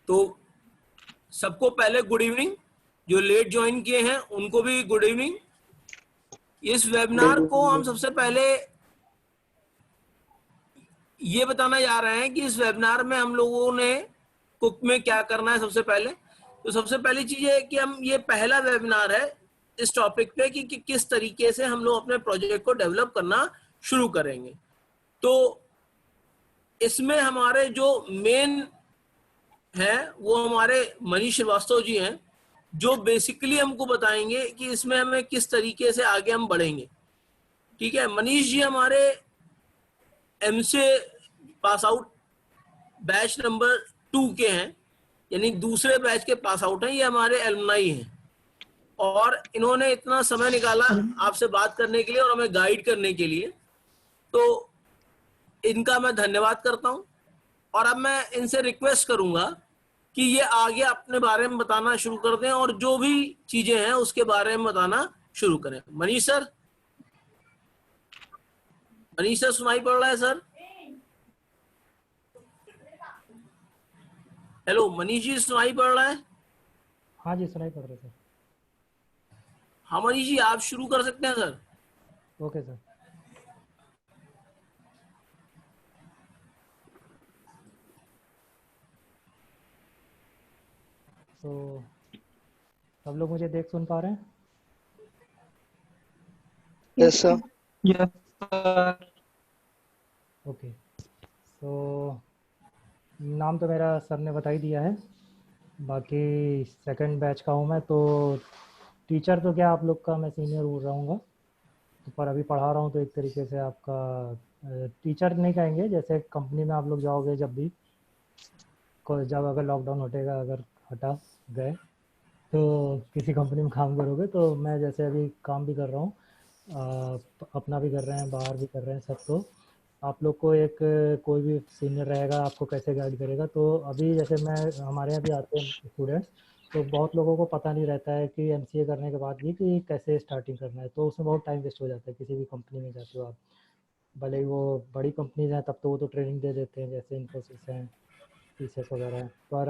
तो सबको पहले गुड इवनिंग, जो लेट ज्वाइन किए हैं उनको भी गुड इवनिंग। इस वेबिनार को हम सबसे पहले ये बताना जा रहे हैं कि इस वेबिनार में हम लोगों ने कुक में क्या करना है। सबसे पहले तो सबसे पहली चीज है कि हम ये पहला वेबिनार है इस टॉपिक पे कि किस तरीके से हम लोग अपने प्रोजेक्ट को डेवलप करना शुरू करेंगे। तो इसमें हमारे जो मेन है वो हमारे मनीष श्रीवास्तव जी हैं, जो बेसिकली हमको बताएंगे कि इसमें हमें किस तरीके से आगे हम बढ़ेंगे। ठीक है, मनीष जी हमारे MCA pass out batch number 2 के हैं, यानी दूसरे बैच के पास आउट हैं। ये हमारे एलुमनाई हैं और इन्होंने इतना समय निकाला आपसे बात करने के लिए और हमें गाइड करने के लिए, तो इनका मैं धन्यवाद करता हूं। और अब मैं इनसे रिक्वेस्ट करूंगा कि ये आगे अपने बारे में बताना शुरू कर दें और जो भी चीजें हैं उसके बारे में बताना शुरू करें। मनीष सर, मनीष सर सुनाई पड़ रहा है सर? हेलो मनीष जी, सुनाई पड़ रहा है? हाँ जी, सुनाई पड़ रहा है सर। हाँ मनीष जी, आप शुरू कर सकते हैं सर। Okay sir. तो सब लोग मुझे देख सुन पा रहे हैं? Yes sir. Yes sir. Okay, तो नाम तो मेरा सर ने बता ही दिया है। बाकी सेकंड बैच का हूँ मैं, तो टीचर तो क्या आप लोग का मैं सीनियर रहूँगा, तो पर अभी पढ़ा रहा हूँ, तो एक तरीके से आपका टीचर नहीं कहेंगे। जैसे कंपनी में आप लोग जाओगे जब भी, जब अगर लॉकडाउन हटेगा, अगर हटा गए तो किसी कंपनी में काम करोगे, तो मैं जैसे अभी काम भी कर रहा हूँ, अपना भी कर रहे हैं, बाहर भी कर रहे हैं सब। तो आप लोग को एक कोई भी सीनियर रहेगा, आपको कैसे गाइड करेगा। तो अभी जैसे मैं, हमारे यहाँ भी आते हैं स्टूडेंट्स, तो बहुत लोगों को पता नहीं रहता है कि एमसीए करने के बाद भी कि कैसे स्टार्टिंग करना है, तो उसमें बहुत टाइम वेस्ट हो जाता है। किसी भी कंपनी में जाते हो आप, भले ही वो बड़ी कंपनीज हैं, तब तो वो तो ट्रेनिंग दे देते हैं, जैसे इन्फोसिस हैं, टीसीएस वगैरह है, पर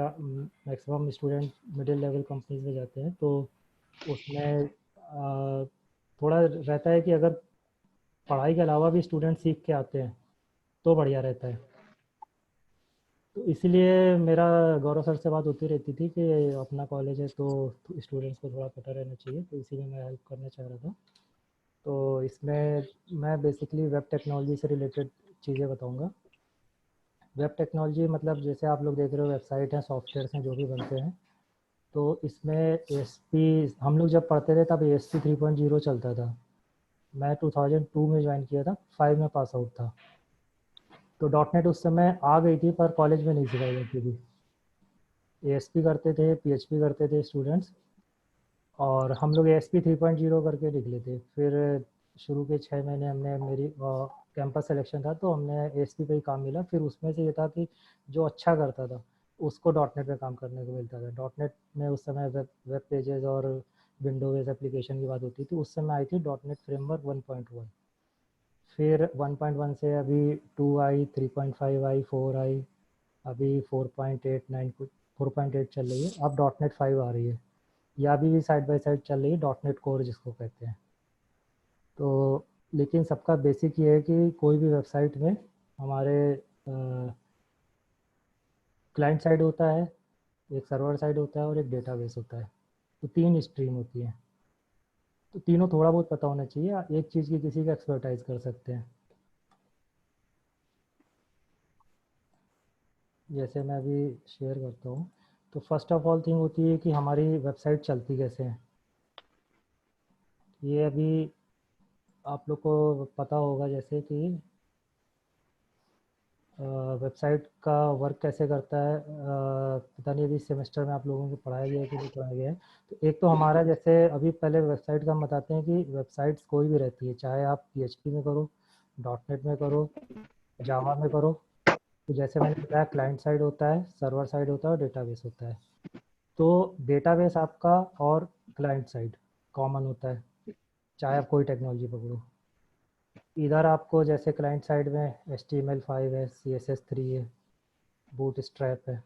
maximum student middle level companies में जाते हैं, तो उसमें थोड़ा रहता है कि अगर पढ़ाई के अलावा भी स्टूडेंट सीख के आते हैं तो बढ़िया रहता है। तो इसीलिए मेरा गौरव सर से बात होती रहती थी कि अपना कॉलेज है तो स्टूडेंट्स को थोड़ा पता रहना चाहिए, तो इसीलिए मैं हेल्प करना चाह रहा था। तो इसमें मैं बेसिकली वेब टेक्नोलॉजी से रिलेटेड चीज़ें बताऊंगा। वेब टेक्नोलॉजी मतलब जैसे आप लोग देख रहे हो, वेबसाइट हैं, सॉफ्टवेयर्स हैं जो भी बनते हैं, तो इसमें एएसपी, हम लोग जब पढ़ते थे तब एएसपी 3.0 चलता था। मैं 2002 में ज्वाइन किया था, 5 में पास आउट था। तो डॉट नेट उस समय आ गई थी, पर कॉलेज में नहीं सिखाई जाती थी। एएसपी करते थे, पीएचपी करते थे स्टूडेंट्स, और हम लोग एएसपी 3.0 करके निकले थे। फिर शुरू के 6 महीने हमने, मेरी कैंपस सिलेक्शन था, तो हमने एएसपी पे ही काम मिला। फिर उसमें से ये था कि जो अच्छा करता था उसको डॉट नेट में काम करने को मिलता था। डॉट नेट में उस समय वेब पेजेस और विंडोज एप्लीकेशन की बात होती थी। उस समय आई थी डॉट नेट फ्रेमवर्क 1.1। फिर 1.1 से अभी 2 आई, 3.5 आई, 4 आई, अभी 4.89 4.8 चल रही है। अब डॉट नेट 5 आ रही है, या अभी भी साइड बाय साइड चल रही है, डॉट नेट कोर जिसको कहते हैं। तो लेकिन सबका बेसिक ये है कि कोई भी वेबसाइट में हमारे क्लाइंट साइड होता है, एक सर्वर साइड होता है और एक डेटाबेस होता है। तो 3 स्ट्रीम होती हैं, तो तीनों थोड़ा बहुत पता होना चाहिए। एक चीज़ की किसी का एक्सपर्टाइज कर सकते हैं। जैसे मैं अभी शेयर करता हूँ, तो फर्स्ट ऑफ ऑल थिंग होती है कि हमारी वेबसाइट चलती कैसे है। ये अभी आप लोग को पता होगा, जैसे कि वेबसाइट का वर्क कैसे करता है। पता नहीं अभी सेमेस्टर में आप लोगों को पढ़ाया गया है कि नहीं पढ़ाया गया है। तो एक तो हमारा, जैसे अभी पहले वेबसाइट का हम बताते हैं कि वेबसाइट्स कोई भी रहती है, चाहे आप पीएचपी में करो, डॉट नेट में करो, जावा में करो। तो जैसे मैंने बताया, क्लाइंट साइड होता है, सर्वर साइड होता है और डेटाबेस होता है। तो डेटाबेस आपका और क्लाइंट साइड कॉमन होता है, चाहे आप कोई टेक्नोलॉजी पकड़ो। इधर आपको जैसे क्लाइंट साइड में HTML5 है, CSS3 है, बूटस्ट्रैप है।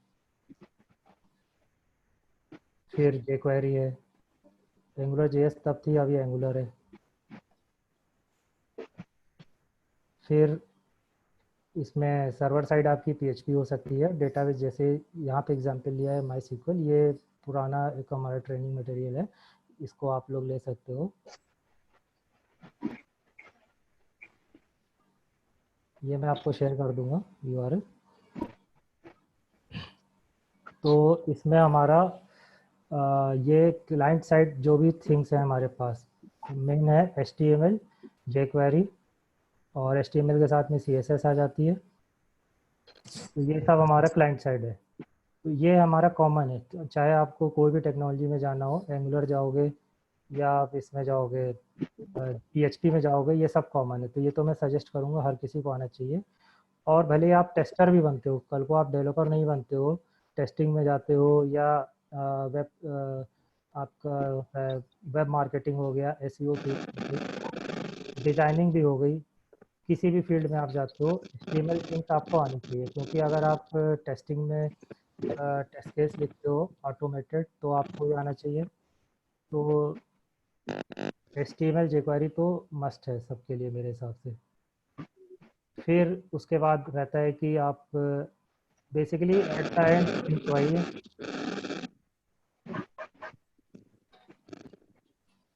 फिर jQuery है, एंगुलर JS तब थी, अभी एंगुलर है। फिर इसमें सर्वर साइड आपकी PHP हो सकती है, डेटाबेस जैसे यहाँ पे एग्जांपल लिया है MySQL, ये पुराना एक हमारा ट्रेनिंग मटेरियल है, इसको आप लोग ले सकते हो। ये मैं आपको शेयर कर दूंगा URL। तो इसमें हमारा ये क्लाइंट साइड जो भी थिंग्स हैं हमारे पास, मेन है HTML, jQuery, और HTML के साथ में CSS आ जाती है। तो ये सब हमारा क्लाइंट साइड है। तो ये हमारा कॉमन है, तो चाहे आपको कोई भी टेक्नोलॉजी में जाना हो, एंगुलर जाओगे या आप इसमें जाओगे, PHP में जाओगे, ये सब कॉमन है। तो ये तो मैं सजेस्ट करूँगा हर किसी को आना चाहिए। और भले ही आप टेस्टर भी बनते हो, कल को आप डेवलपर नहीं बनते हो, टेस्टिंग में जाते हो, या वेब आपका वेब मार्केटिंग हो गया, SEO की डिज़ाइनिंग भी हो गई, किसी भी फील्ड में आप जाते हो, HTML थिंग्स आपको आनी चाहिए। क्योंकि अगर आप टेस्टिंग में टेस्ट केस लिखते हो ऑटोमेटेड, तो आपको ये आना चाहिए। तो HTML jQuery तो मस्ट है सबके लिए मेरे हिसाब से। फिर उसके बाद रहता है कि आप basically at the end things वही है,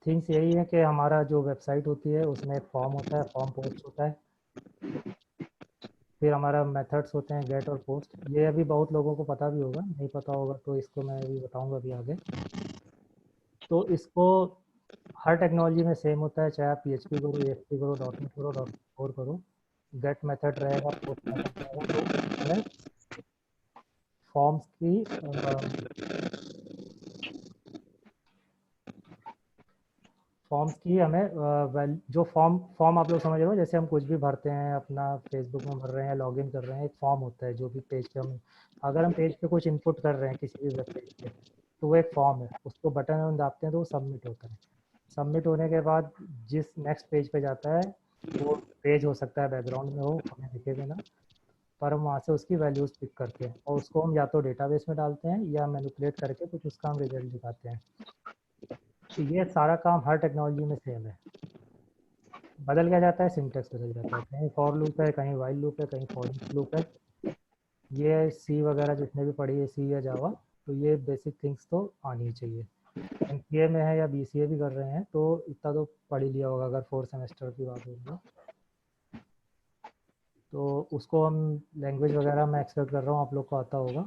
थिंग्स यही है कि हमारा जो वेबसाइट होती है उसमें एक फॉर्म होता है, फॉर्म पोस्ट होता है। फिर हमारा मेथड्स होते हैं गेट और पोस्ट, ये अभी बहुत लोगों को पता भी होगा, नहीं पता होगा तो इसको मैं अभी बताऊंगा अभी आगे। तो इसको हर टेक्नोलॉजी में सेम होता है, चाहे आप PHP करो, ASP करो, .NET करो, .4 करो, गेट मेथड रहेगा, पोस्ट मेथड रहेगा। तो हमें फॉर्म्स की हमें जो फॉर्म आप लोग समझ रहे हो, जैसे हम कुछ भी भरते हैं, अपना फेसबुक में भर रहे हैं, लॉगिन कर रहे हैं, एक फॉर्म होता है जो भी पेज पे हम, अगर हम पेज पे कुछ इनपुट कर रहे हैं किसी भी वेब पेज पे, तो वो एक फॉर्म है, उसको बटन हम दाबते हैं तो वो सबमिट होता है। सबमिट होने के बाद जिस नेक्स्ट पेज पे जाता है, वो पेज हो सकता है बैकग्राउंड में हो, हमें दिखे बिना, पर हम वहाँ से उसकी वैल्यूज़ पिक करते हैं और उसको हम या तो डेटाबेस में डालते हैं या मैनिपुलेट करके कुछ उसका हम रिजल्ट दिखाते हैं। तो ये सारा काम हर टेक्नोलॉजी में सेम है, बदल क्या जाता है, सिंटेक्स बदल जाता है, कहीं फॉर लूप है, कहीं वाइल लूप है, कहीं फॉर लूप है। ये सी वगैरह जितने भी पढ़ी है, सी या जावा, तो ये बेसिक थिंग्स तो आनी ही चाहिए। MCA में है या BCA भी कर रहे हैं तो इतना तो पढ़ ही लिया होगा, अगर 4 सेमेस्टर की बात होगी तो उसको हम लैंग्वेज वगैरह मैं एक्सपेक्ट कर रहा हूँ आप लोग को आता होगा।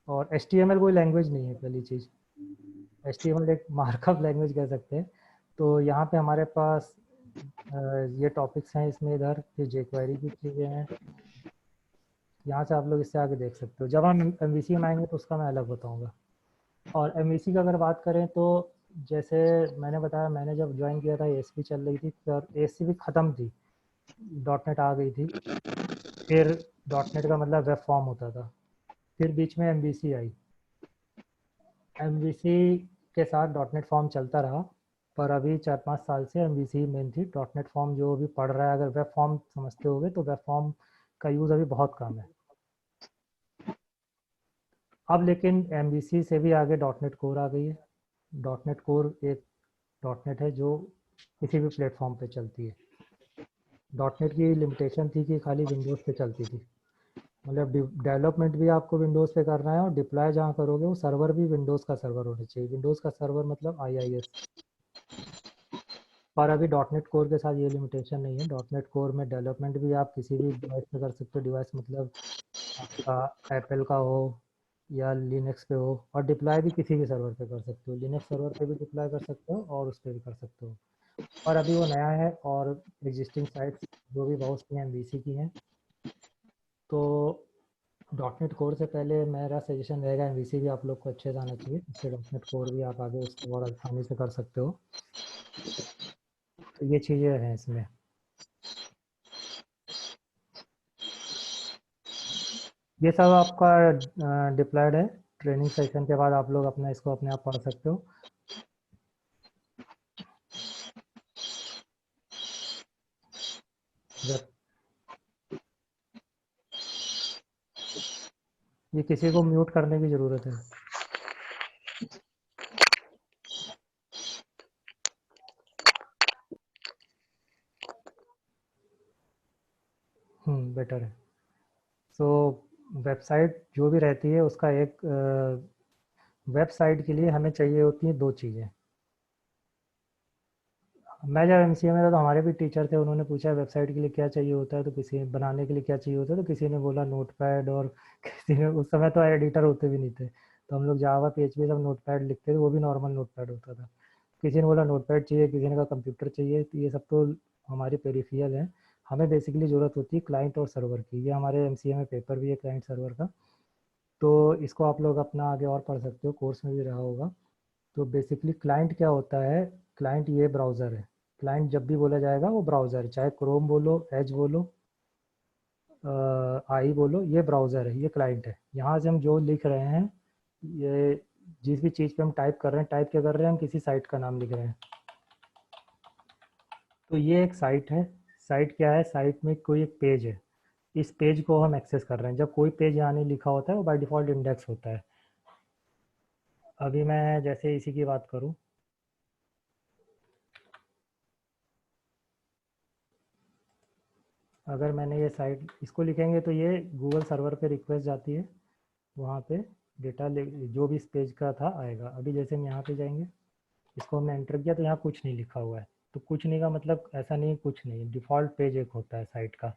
और HTML कोई लैंग्वेज नहीं है, पहली चीज़, HTML एक मार्कअप लैंग्वेज कह सकते हैं। तो यहाँ पे हमारे पास ये टॉपिक्स हैं इसमें, इधर फिर jQuery की चीज़ें हैं, यहाँ से आप लोग इससे आगे देख सकते हो। जब हम MVC में आएंगे तो उसका मैं अलग बताऊँगा। और MVC की अगर बात करें तो जैसे मैंने बताया, मैंने जब ज्वाइन किया था ASP चल रही थी, और ASP भी ख़त्म थी, .NET आ गई थी, फिर .NET का मतलब वेब फॉर्म होता था, फिर बीच में MVC आई, MVC के साथ .NEट फॉर्म चलता रहा, पर अभी 4-5 साल से MVC मेन थी। .NEट फॉर्म जो भी पढ़ रहा है, अगर वेब फॉर्म समझते होगे तो वेब फॉर्म का यूज़ अभी बहुत कम है। अब लेकिन MVC से भी आगे .NEट कोर आ गई है। .NEट कोर एक .NEट है जो किसी भी प्लेटफॉर्म पे चलती है। .NEट की लिमिटेशन थी कि खाली विंडोज़ पे चलती थी, मतलब डेवलपमेंट भी आपको विंडोज़ पे करना है, और डिप्लॉय जहाँ करोगे वो सर्वर भी विंडोज़ का सर्वर होना चाहिए। विंडोज़ का सर्वर मतलब IIS। पर अभी .NEट कोर के साथ ये लिमिटेशन नहीं है। .NEट कोर में डेवलपमेंट भी आप किसी भी डिवाइस पे कर सकते हो, डिवाइस मतलब आपका एप्पल का हो या लिनक्स पे हो, और डिप्लॉय भी किसी भी सर्वर पे कर सकते हो, लिनक्स सर्वर पे भी डिप्लॉय कर सकते हो और उस पर भी कर सकते हो। और अभी वो नया है, और एग्जिस्टिंग साइट्स जो भी बहुत सी MVC की हैं, तो .NEट कोर से पहले मेरा सजेशन रहेगा MVC भी आप लोग को अच्छे से आना चाहिए, इससे .NEट कोर भी आप आगे उसको और आसानी से कर सकते हो। तो ये चीज़ें हैं इसमें। ये सब आपका डिप्लॉयड है, ट्रेनिंग सेशन के बाद आप लोग अपना इसको अपने आप पढ़ सकते हो। ये किसी को म्यूट करने की ज़रूरत है। बेटर है। सो वेबसाइट जो भी रहती है उसका एक वेबसाइट के लिए हमें चाहिए होती हैं दो चीज़ें। मैं जब एमसीए में था तो हमारे भी टीचर थे, उन्होंने पूछा वेबसाइट के लिए क्या चाहिए होता है, तो किसी बनाने के लिए क्या चाहिए होता है, तो किसी ने बोला नोटपैड, और किसी ने, उस समय तो एडिटर होते भी नहीं थे, तो हम लोग जावा पीएचपी सब नोटपैड लिखते थे, वो भी नॉर्मल नोटपैड होता था। किसी ने बोला नोटपैड चाहिए, किसी ने कहा कंप्यूटर चाहिए। तो ये सब तो हमारी पेरिफियल है, हमें बेसिकली ज़रूरत होती है क्लाइंट और सर्वर की। ये हमारे एमसीए में पेपर भी है क्लाइंट सर्वर का, तो इसको आप लोग अपना आगे और पढ़ सकते हो, कोर्स में भी रहा होगा। तो बेसिकली क्लाइंट क्या होता है, क्लाइंट ये ब्राउज़र है। क्लाइंट जब भी बोला जाएगा वो ब्राउज़र है, चाहे क्रोम बोलो, एज बोलो, आई बोलो, ये ब्राउज़र है, ये क्लाइंट है। यहाँ से हम जो लिख रहे हैं, ये जिस भी चीज़ पे हम टाइप कर रहे हैं, टाइप क्या कर रहे हैं, हम किसी साइट का नाम लिख रहे हैं। तो ये एक साइट है। साइट क्या है, साइट में कोई एक पेज है, इस पेज को हम एक्सेस कर रहे हैं। जब कोई पेज यहाँ नहीं लिखा होता है वो बाय डिफ़ॉल्ट इंडेक्स होता है। अभी मैं जैसे इसी की बात करूँ, अगर मैंने ये साइट इसको लिखेंगे तो ये गूगल सर्वर पे रिक्वेस्ट जाती है, वहाँ पे डेटा जो भी इस पेज का था आएगा। अभी जैसे हम यहाँ पे जाएंगे, इसको हमने एंटर किया तो यहाँ कुछ नहीं लिखा हुआ है। तो कुछ नहीं का मतलब ऐसा नहीं कुछ नहीं, डिफ़ॉल्ट पेज एक होता है साइट का,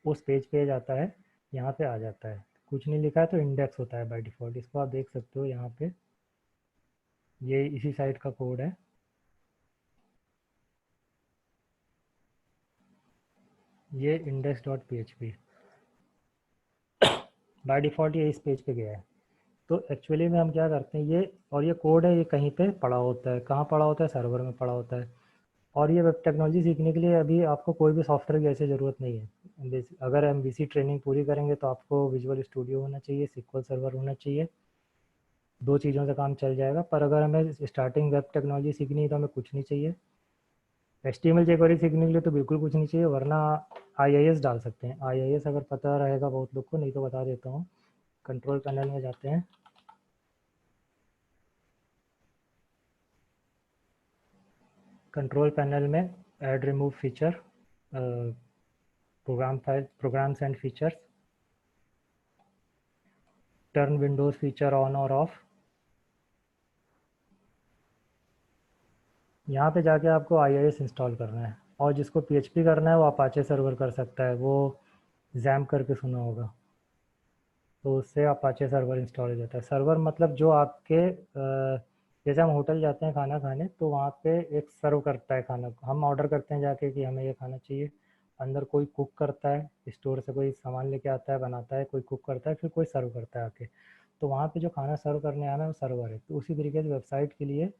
उस पेज पे जाता है, यहाँ पे आ जाता है। कुछ नहीं लिखा है तो इंडेक्स होता है बाय डिफ़ॉल्ट। इसको आप देख सकते हो यहाँ पे, ये इसी साइट का कोड है। ये index dot P H P by default ये इस पेज पे गया है। तो एक्चुअली में हम क्या करते हैं, ये और ये कोड है, ये कहीं पे पड़ा होता है। कहाँ पड़ा होता है, सर्वर में पड़ा होता है। और ये वेब टेक्नोलॉजी सीखने के लिए अभी आपको कोई भी सॉफ्टवेयर की ऐसी ज़रूरत नहीं है। अगर एमवीसी ट्रेनिंग पूरी करेंगे तो आपको विजुअल स्टूडियो होना चाहिए, सिक्वल सर्वर होना चाहिए, दो चीज़ों से काम चल जाएगा। पर अगर हमें स्टार्टिंग वेब टेक्नोलॉजी सीखनी है तो हमें कुछ नहीं चाहिए। HTML jQuery सीखने के लिए तो बिल्कुल कुछ नहीं चाहिए, वरना IIS डाल सकते हैं। IIS अगर पता रहेगा बहुत लोग को, नहीं तो बता देता हूँ। कंट्रोल पैनल में जाते हैं, कंट्रोल पैनल में add remove feature, program file, programs and features, turn Windows feature on और ऑफ। यहाँ पे जाके आपको IIS इंस्टॉल करना है, और जिसको PHP करना है वो अपाचे सर्वर कर सकता है, वो जैम करके सुना होगा, तो उससे अपाचे सर्वर इंस्टॉल हो जाता है। सर्वर मतलब जो आपके जैसे हम होटल जाते हैं खाना खाने, तो वहाँ पे एक सर्व करता है खाना, हम ऑर्डर करते हैं जाके कि हमें ये खाना चाहिए, अंदर कोई कुक करता है, स्टोर से कोई सामान लेके आता है, बनाता है, कोई कुक करता है, फिर कोई सर्व करता है आके। तो वहाँ पे जो खाना सर्व करने आना है वो सर्वर है। तो उसी तरीके से वेबसाइट के लिए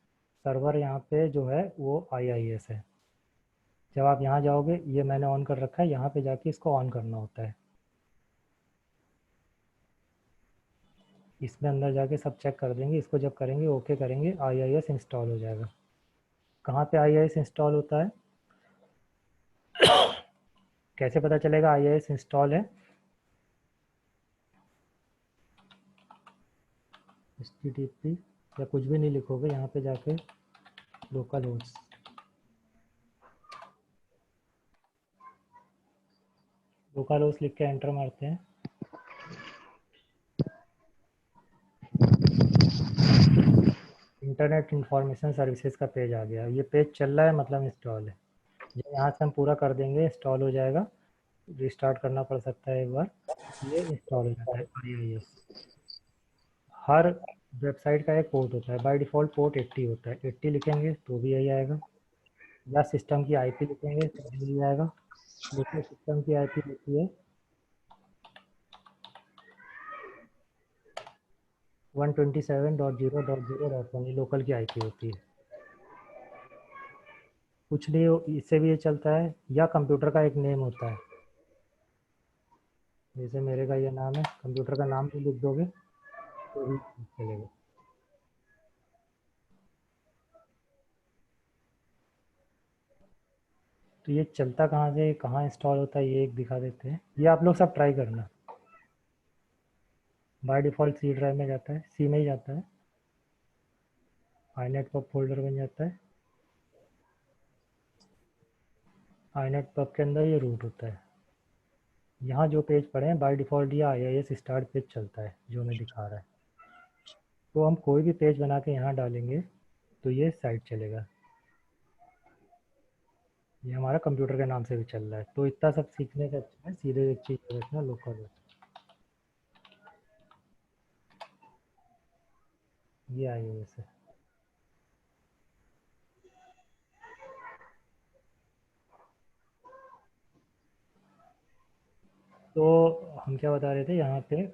सर्वर यहाँ पे जो है वो IIS है। जब आप यहाँ जाओगे, ये मैंने ऑन कर रखा है, यहाँ पे जाके इसको ऑन करना होता है। इसमें अंदर जाके सब चेक कर देंगे, इसको जब करेंगे ओके करेंगे, IIS इंस्टॉल हो जाएगा। कहाँ पे IIS इंस्टॉल होता है, कैसे पता चलेगा IIS इंस्टॉल है? HTTP या कुछ भी नहीं लिखोगे, यहाँ पे जाके लोकल होस्ट, लोकल होस्ट लिख के एंटर मारते हैं। इंटरनेट इंफॉर्मेशन सर्विसेज का पेज आ गया। ये पेज चल रहा है मतलब इंस्टॉल है। जब यहाँ से हम पूरा कर देंगे इंस्टॉल हो जाएगा। रिस्टार्ट करना पड़ सकता है एक बार, ये इंस्टॉल हो जाता है IIS। हर वेबसाइट का एक पोर्ट होता है, बाय डिफ़ॉल्ट पोर्ट 80 होता है। 80 लिखेंगे तो भी यही आएगा, या सिस्टम की IP लिखेंगे तो भी यही आएगा। देखिए सिस्टम की IP होती है 127.0.0.1, ये लोकल की IP होती है। कुछ नहीं इससे भी ये चलता है, या कंप्यूटर का एक नेम होता है, जैसे मेरे का ये नाम है, कंप्यूटर का नाम भी लिख दोगे तो भी चलेगा। तो ये चलता कहाँ से कहाँ इंस्टॉल होता है, ये एक दिखा देते हैं। ये आप लोग सब ट्राई करना। बाय डिफ़ॉल्ट C ड्राइव में जाता है, C में ही जाता है, iNet pub फोल्डर बन जाता है। iNet pub के अंदर ये रूट होता है। यहाँ जो पेज पड़े हैं बाय डिफ़ॉल्ट ये IIS स्टार्ट पेज चलता है जो हमें दिखा रहा है। तो हम कोई भी पेज बना के यहाँ डालेंगे तो ये साइट चलेगा। ये हमारा कंप्यूटर के नाम से भी चल रहा है। तो इतना सब सीखने से अच्छा है सीधे एक चीज़ रखना लोकल है। ये IIS है। तो हम क्या बता रहे थे यहाँ पे,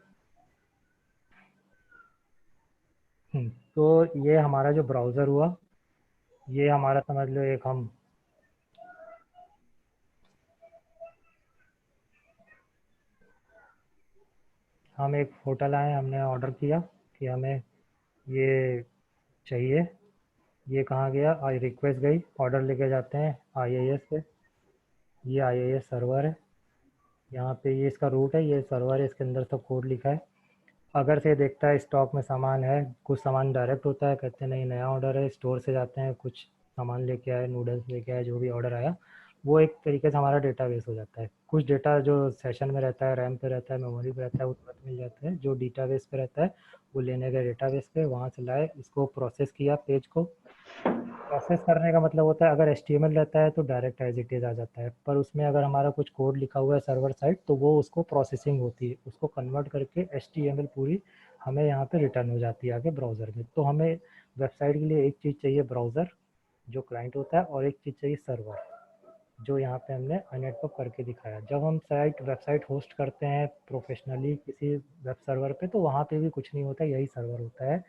तो ये हमारा जो ब्राउज़र हुआ, ये हमारा समझ लो एक हम एक होटल आए, हमने ऑर्डर किया कि हमें ये चाहिए। ये कहाँ गया, आई रिक्वेस्ट गई, ऑर्डर लेके जाते हैं IIS पे। ये IIS सर्वर है, यहाँ पे ये इसका रूट है, ये सर्वर है, इसके अंदर सब कोड लिखा है। अगर से देखता है स्टॉक में सामान है, कुछ सामान डायरेक्ट होता है, कहते हैं नहीं नया ऑर्डर है, स्टोर से जाते हैं, कुछ सामान लेके आए, नूडल्स लेके आए, जो भी ऑर्डर आया वो एक तरीके से हमारा डेटाबेस हो जाता है। कुछ डेटा जो सेशन में रहता है, रैम पे रहता है, मेमोरी पे रहता है, वो तुरंत मिल जाता है। जो डेटाबेस पे रहता है वो लेने गए डेटाबेस पे, वहाँ से लाए, इसको प्रोसेस किया पेज को। प्रोसेस करने का मतलब होता है अगर HTML रहता है तो डायरेक्ट एज इट इज़ आ जाता है, पर उसमें अगर हमारा कुछ कोड लिखा हुआ है सर्वर साइड तो वो उसको प्रोसेसिंग होती है, उसको कन्वर्ट करके HTML पूरी हमें यहाँ पे रिटर्न हो जाती है आगे ब्राउज़र में। तो हमें वेबसाइट के लिए एक चीज़ चाहिए ब्राउज़र जो क्लाइंट होता है, और एक चीज़ चाहिए सर्वर जो यहाँ पे हमने नेटवर्क करके दिखाया। जब हम वेबसाइट होस्ट करते हैं प्रोफेशनली किसी वेब सर्वर पे तो वहाँ पे भी कुछ नहीं होता, यही सर्वर होता है।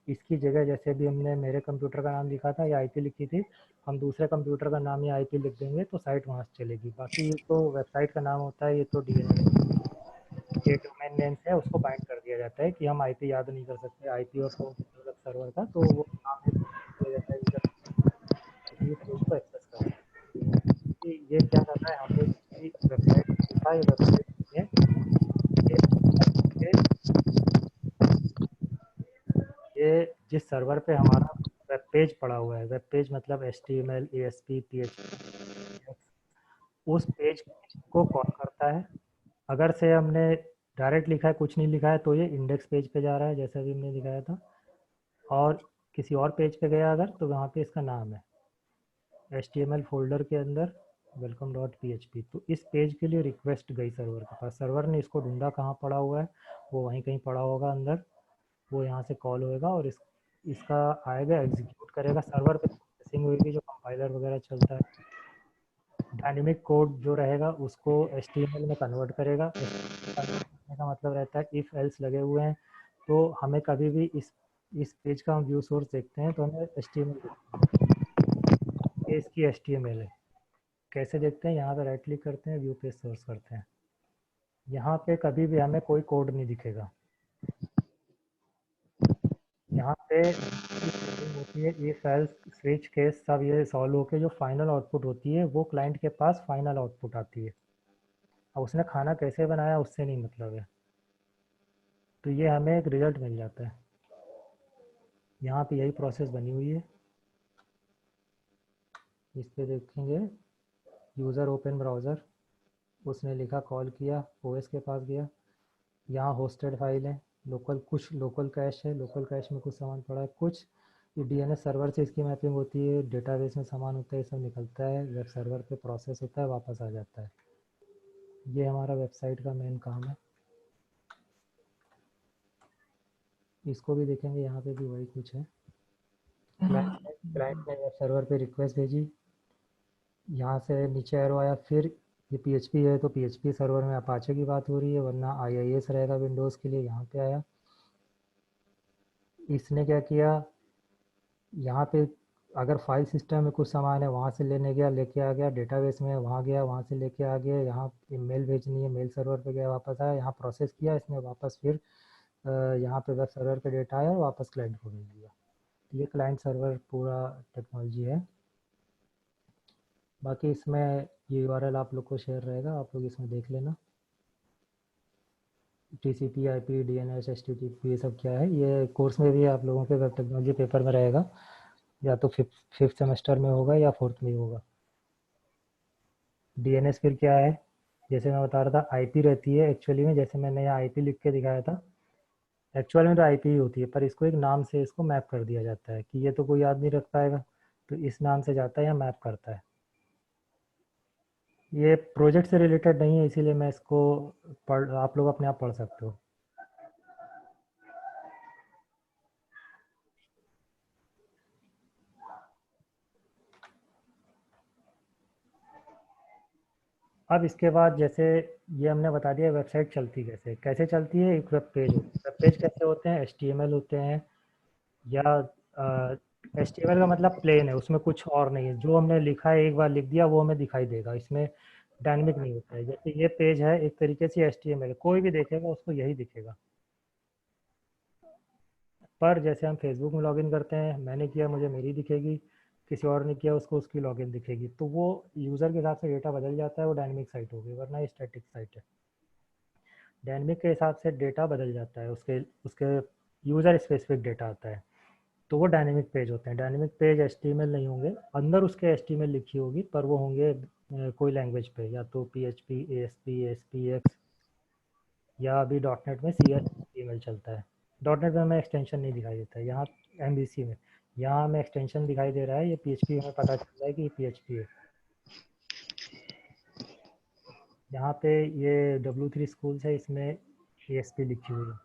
इसकी जगह जैसे भी हमने मेरे कंप्यूटर का नाम लिखा था या आईपी लिखी थी, हम दूसरे कंप्यूटर का नाम या आईपी लिख देंगे तो साइट वहाँ से चलेगी। बाकी ये तो वेबसाइट का नाम होता है, ये तो DNS, ये डोमेन नेम है, उसको बाइंड कर दिया जाता है कि हम आईपी याद नहीं कर सकते, आईपी और पोर्ट मतलब सर्वर का, तो वो नाम है दिया जाता है यूजर किसी पेज को एक्सेस कर सकते हैं। ये क्या कर रहा है, हमने किसी वेबसाइट लिखा, ये वेबसाइट नहीं है, ये ये जिस सर्वर पे हमारा वेब पेज पड़ा हुआ है, वेब पेज मतलब HTML ASP PHP, उस पेज को कॉल करता है। अगर से हमने डायरेक्ट लिखा है, कुछ नहीं लिखा है, तो ये इंडेक्स पेज पे जा रहा है जैसा भी हमने दिखाया था, और किसी और पेज पे गया अगर तो वहाँ पे इसका नाम है HTML फोल्डर के अंदर welcome.php। तो इस पेज के लिए रिक्वेस्ट गई सर्वर के पास, सर्वर ने इसको ढूंढा कहाँ पड़ा हुआ है, वो वहीं कहीं पड़ा होगा अंदर, वो यहाँ से कॉल होएगा और इसका आएगा, एग्जीक्यूट करेगा, सर्वर पे प्रोसेसिंग होगी जो कंपाइलर वगैरह चलता है, डायनेमिक कोड जो रहेगा उसको HTML में कन्वर्ट करेगा। कन्वर्ट करने का मतलब रहता है इफ़ एल्स लगे हुए हैं, तो हमें कभी भी इस पेज का हम व्यू सोर्स देखते हैं तो हमें HTML दिखता है, ये इसकी HTML है। कैसे देखते हैं, यहाँ पे राइट क्लिक करते हैं, व्यू पेज सोर्स करते हैं, यहाँ पे कभी भी हमें कोई कोड नहीं दिखेगा। यहाँ पे पूरी सेटिंग होती है, इफ एल्स स्विच केस सब ये सॉल्व होके जो फाइनल आउटपुट होती है वो क्लाइंट के पास फाइनल आउटपुट आती है। अब उसने खाना कैसे बनाया उससे नहीं मतलब है, तो ये हमें एक रिजल्ट मिल जाता है। यहाँ पे यही प्रोसेस बनी हुई है, इस पे देखेंगे यूज़र ओपन ब्राउज़र, उसने लिखा कॉल किया, OS के पास गया, यहाँ होस्टेड फाइल है, कुछ लोकल कैश है, लोकल कैश में कुछ सामान पड़ा है, कुछ ये DNS सर्वर से इसकी मैपिंग होती है, डेटाबेस में सामान होता है, ये सब निकलता है, वेब सर्वर पे प्रोसेस होता है, वापस आ जाता है। ये हमारा वेबसाइट का मेन काम है। इसको भी देखेंगे, यहाँ पे भी वही कुछ है। क्लाइंट ने वेब सर्वर पे रिक्वेस्ट भेजी, यहाँ से नीचे एरो आया, फिर ये PHP है तो PHP सर्वर में अपाचे की बात हो रही है, वरना IIS रहेगा विंडोज़ के लिए, यहाँ पे आया। इसने क्या किया, यहाँ पे अगर फाइल सिस्टम में कुछ सामान है वहाँ से लेने गया, लेके आ गया, डेटाबेस में वहाँ गया, वहाँ से लेके आ गया, यहाँ मेल भेजनी है, मेल सर्वर पे गया, वापस आया, यहाँ प्रोसेस किया इसने, वापस फिर यहाँ पे वेब सर्वर पे डेटा आया और वापस क्लाइंट को भेज दिया। तो ये क्लाइंट सर्वर पूरा टेक्नोलॉजी है। बाकी इसमें ये URL आप लोग को शेयर रहेगा, आप लोग इसमें देख लेना। TCP IP DNS HTTP ये सब क्या है, ये कोर्स में भी आप लोगों के वेब टेक्नोलॉजी पेपर में रहेगा, या तो फिफ्थ सेमेस्टर में होगा या फोर्थ में होगा। DNS फिर क्या है, जैसे मैं बता रहा था आईपी रहती है एक्चुअली में, जैसे मैंने यहाँ आईपी लिख के दिखाया था, एक्चुअल में तो आईपी ही होती है, पर इसको एक नाम से इसको मैप कर दिया जाता है कि ये तो कोई याद नहीं रख पाएगा, तो इस नाम से जाता है या मैप करता है। ये प्रोजेक्ट से रिलेटेड नहीं है, इसीलिए मैं इसको आप लोग अपने आप पढ़ सकते हो। अब इसके बाद जैसे ये हमने बता दिया वेबसाइट चलती कैसे कैसे चलती है। एक वेब पेज कैसे होते हैं, एचटीएमएल होते हैं, या एचटीएमएल का मतलब प्लेन है, उसमें कुछ और नहीं है, जो हमने लिखा है एक बार लिख दिया वो हमें दिखाई देगा, इसमें डायनेमिक नहीं होता है। जैसे ये पेज है एक तरीके से एचटीएमएल, कोई भी देखेगा उसको यही दिखेगा। पर जैसे हम फेसबुक में लॉगिन करते हैं, मैंने किया मुझे मेरी दिखेगी, किसी और ने किया उसको उसकी लॉगिन दिखेगी, तो वो यूज़र के हिसाब से डेटा बदल जाता है, वो डायनेमिक साइट होगी, वरना ये स्टैटिक साइट है। डायनेमिक के हिसाब से डेटा बदल जाता है, उसके उसके यूज़र स्पेसिफिक डेटा आता है, तो वो डायनेमिक पेज होते हैं। डायनेमिक पेज एचटीएमएल नहीं होंगे, अंदर उसके एचटीएमएल लिखी होगी, पर वो होंगे कोई लैंग्वेज पे, या तो पीएचपी, एएसपी, एसपीएक्स, या अभी डॉट नेट में सी एच चलता है। डॉट नेट में हमें एक्सटेंशन नहीं दिखाई देता है, यहाँ एमबीसी में यहाँ हमें एक्सटेंशन दिखाई दे रहा है, ये पीएचपी हमें पता चल रहा है कि ये पीएचपी है। यहाँ पे ये W3 स्कूल्स है, इसमें एएसपी लिखी हुई है।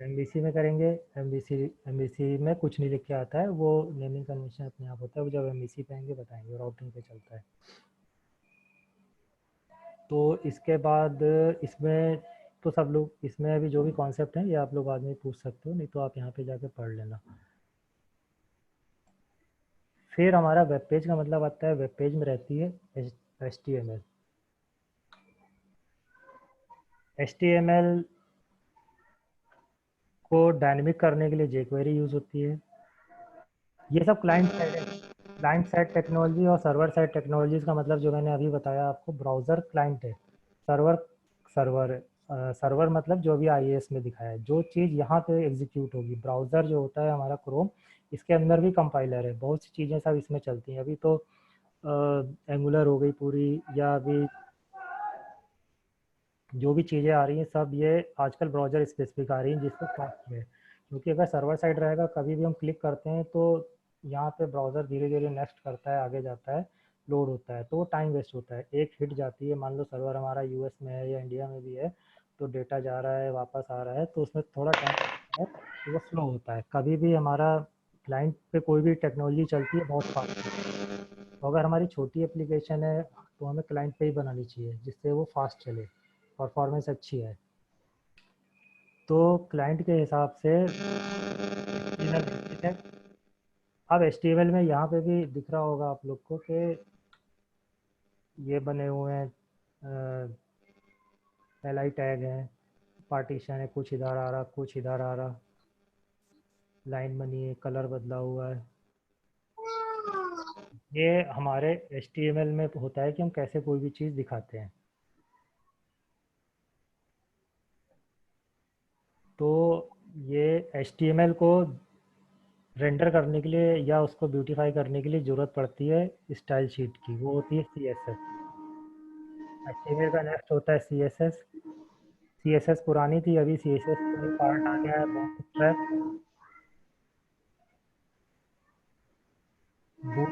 एमबीसी में करेंगे, एमबीसी में कुछ नहीं लिख के आता है, वो नेमिंग कन्वेंशन अपने आप होता है, वो जब एमबीसी पे आएंगे बताएंगे, राउटिंग पे चलता है। तो इसके बाद इसमें तो सब लोग, इसमें अभी जो भी कॉन्सेप्ट हैं ये आप लोग बाद में पूछ सकते हो, नहीं तो आप यहाँ पे जाके पढ़ लेना। फिर हमारा वेब पेज का मतलब आता है, वेब पेज में रहती है HTML। HTML को डायनेमिक करने के लिए jQuery यूज़ होती है। ये सब क्लाइंट साइड टेक्नोलॉजी और सर्वर साइड टेक्नोलॉजीज़ का मतलब जो मैंने अभी बताया आपको, ब्राउज़र क्लाइंट है, सर्वर सर्वर सर्वर मतलब जो भी आईएएस में दिखाया है, जो चीज़ यहाँ पे एग्जीक्यूट होगी। ब्राउज़र जो होता है हमारा क्रोम, इसके अंदर भी कंपाइलर है, बहुत सी चीज़ें सब इसमें चलती हैं। अभी तो एंगुलर हो गई पूरी, या अभी जो भी चीज़ें आ रही हैं सब ये आजकल ब्राउज़र स्पेसिफिक आ रही हैं, जिससे फास्ट है। क्योंकि अगर सर्वर साइड रहेगा, कभी भी हम क्लिक करते हैं तो यहाँ पे ब्राउज़र धीरे धीरे नेक्स्ट करता है, आगे जाता है, लोड होता है, तो वो टाइम वेस्ट होता है। एक हिट जाती है, मान लो सर्वर हमारा यूएस में है या इंडिया में भी है, तो डेटा जा रहा है वापस आ रहा है, तो उसमें थोड़ा टाइम लगता है, तो वो स्लो होता है। कभी भी हमारा क्लाइंट पे कोई भी टेक्नोलॉजी चलती है बहुत फास्ट, तो अगर हमारी छोटी एप्लीकेशन है तो हमें क्लाइंट पे ही बनानी चाहिए, जिससे वो फास्ट चले, परफॉर्मेंस अच्छी है। तो क्लाइंट के हिसाब से HTML बेसिक है। अब HTML में यहाँ पे भी दिख रहा होगा आप लोग को कि ये बने हुए हैं, li टैग हैं, पार्टीशन है, कुछ इधर आ रहा कुछ इधर आ रहा, लाइन बनी है, कलर बदला हुआ है। ये हमारे HTML में होता है कि हम कैसे कोई भी चीज़ दिखाते हैं। तो ये HTML को रेंडर करने के लिए या उसको ब्यूटीफाई करने के लिए ज़रूरत पड़ती है स्टाइल शीट की, वो होती है CSS। HTML का नेक्स्ट होता है CSS। CSS पुरानी थी, अभी CSS का ही पार्ट आ गया है बूटस्ट्रैप। बूट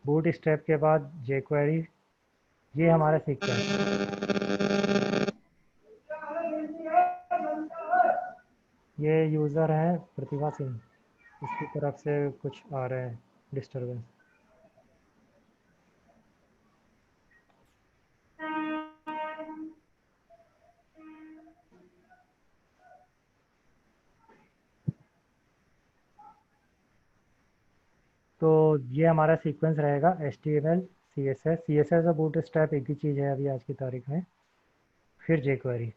बूटस्ट्रैप के बाद jQuery, ये हमारा सीक्वेंस है। ये यूज़र है प्रतिभा सिंह, इसकी तरफ से कुछ आ रहा है डिस्टरबेंस। तो ये हमारा सीक्वेंस रहेगा HTML, CSS और बूटस्ट्रैप एक ही चीज़ है अभी आज की तारीख में। फिर jQuery,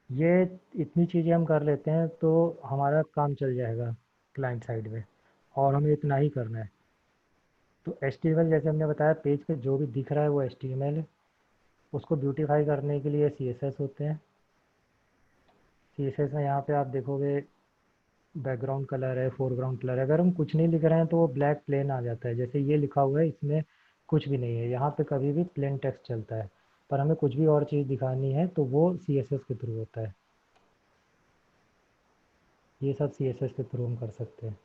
ये इतनी चीज़ें हम कर लेते हैं तो हमारा काम चल जाएगा क्लाइंट साइड में, और हमें इतना ही करना है। तो HTML जैसे हमने बताया, पेज पे जो भी दिख रहा है वो HTML है। उसको ब्यूटीफाई करने के लिए CSS होते हैं। CSS में यहाँ पे आप देखोगे बैकग्राउंड कलर है, फोरग्राउंड कलर है। अगर हम कुछ नहीं लिख रहे हैं तो वो ब्लैक प्लेन आ जाता है। जैसे ये लिखा हुआ है, इसमें कुछ भी नहीं है, यहाँ पे कभी भी प्लेन टेक्स्ट चलता है। पर हमें कुछ भी और चीज़ दिखानी है तो वो CSS के थ्रू होता है। ये सब CSS के थ्रू हम कर सकते हैं।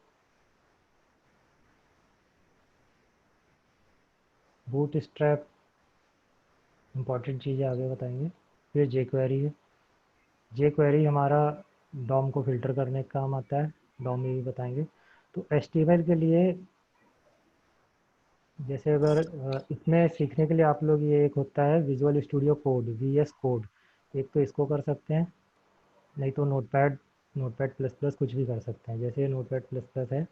बूट स्ट्रैप इंपॉर्टेंट चीज़ है, आगे बताएंगे। फिर jQuery है। jQuery हमारा डॉम को फिल्टर करने का काम आता है, डॉम में भी बताएंगे। तो HTML के लिए जैसे अगर इसमें सीखने के लिए आप लोग, ये एक होता है visual studio code, VS code. एक तो इसको कर सकते हैं, नहीं तो नोटपैड, नोटपैड प्लस प्लस कुछ भी कर सकते हैं। जैसे नोटपैड प्लस प्लस है,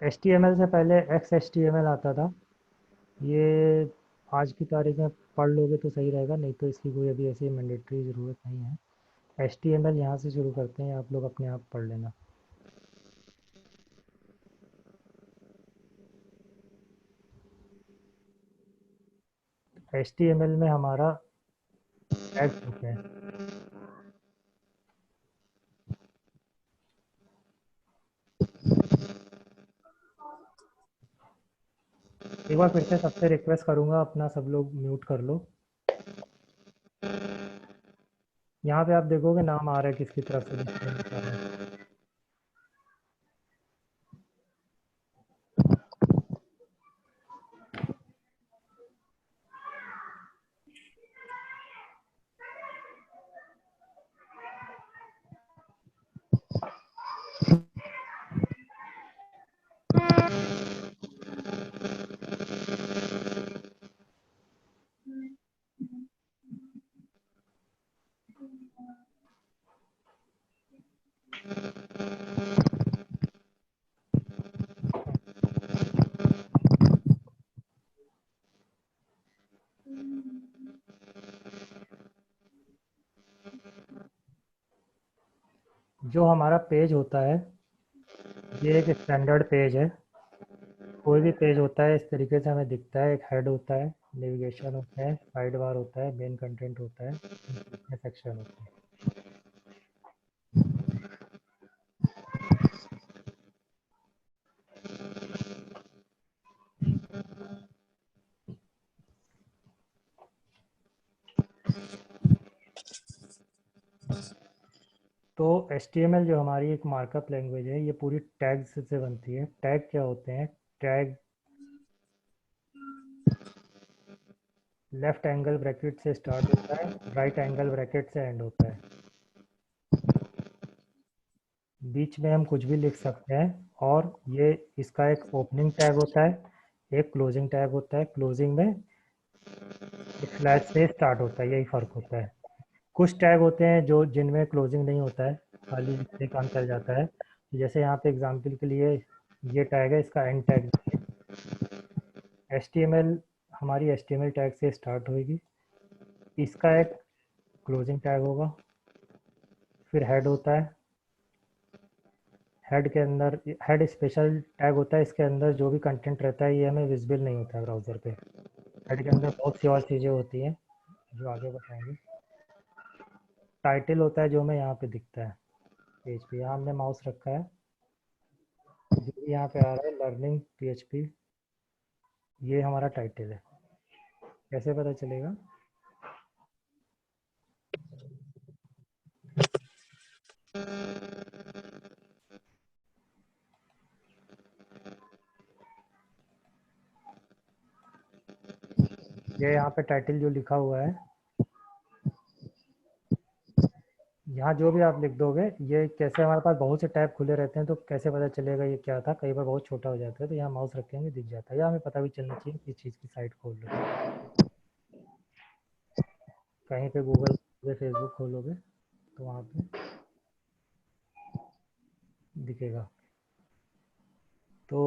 HTML से पहले XHTML आता था। ये आज की तारीख में पढ़ लोगे तो सही रहेगा, नहीं तो इसकी कोई अभी ऐसी मैंडेटरी ज़रूरत नहीं है। HTML यहाँ से शुरू करते हैं, आप लोग अपने आप पढ़ लेना। HTML में हमारा टैग्स होते हैं। एक बार फिर से सबसे रिक्वेस्ट करूँगा, अपना सब लोग म्यूट कर लो। यहाँ पे आप देखोगे नाम आ रहा है किसकी तरफ से डिस्प्ले कर रहा है। जो हमारा पेज होता है, ये एक स्टैंडर्ड पेज है। कोई भी पेज होता है इस तरीके से हमें दिखता है। एक हेड होता है, नेविगेशन होता है, साइड बार होता है, मेन कंटेंट होता है, सेक्शन होता है। तो HTML जो हमारी एक मार्कअप लैंग्वेज है, ये पूरी टैग्स से बनती है। टैग क्या होते हैं? टैग लेफ्ट एंगल ब्रैकेट से स्टार्ट होता है, राइट एंगल ब्रैकेट से एंड होता है। बीच में हम कुछ भी लिख सकते हैं। और ये इसका एक ओपनिंग टैग होता है, एक क्लोजिंग टैग होता है। क्लोजिंग में एक स्लैश से स्टार्ट होता है, यही फ़र्क होता है। कुछ टैग होते हैं जो जिनमें क्लोजिंग नहीं होता है, खाली इससे काम चल जाता है। जैसे यहाँ पे एग्जांपल के लिए ये टैग है, इसका एंड टैग है। HTML हमारी HTML टैग से स्टार्ट होगी, इसका एक क्लोजिंग टैग होगा। फिर हेड होता है, हेड के अंदर हेड स्पेशल टैग होता है। इसके अंदर जो भी कंटेंट रहता है ये हमें विजिबल नहीं होता है ब्राउज़र पे। हेड के अंदर बहुत सी और चीज़ें होती हैं जो आगे बताएंगे। टाइटल होता है जो हमें यहाँ पे दिखता है पेज पे। यहाँ हमने माउस रखा है, जो भी यहाँ पे आ रहा है लर्निंग PHP, ये हमारा टाइटल है। कैसे पता चलेगा? ये यहाँ पे टाइटल जो लिखा हुआ है, यहाँ जो भी आप लिख दोगे, ये कैसे, हमारे पास बहुत से टैब खुले रहते हैं तो कैसे पता चलेगा ये क्या था? कई बार बहुत छोटा हो जाता है, तो यहाँ माउस रखेंगे दिख जाता है, या हमें पता भी चलना चाहिए किस चीज़ की साइट खोल रहे हैं। कहीं पे गूगल पे फेसबुक खोलोगे तो वहाँ पे दिखेगा। तो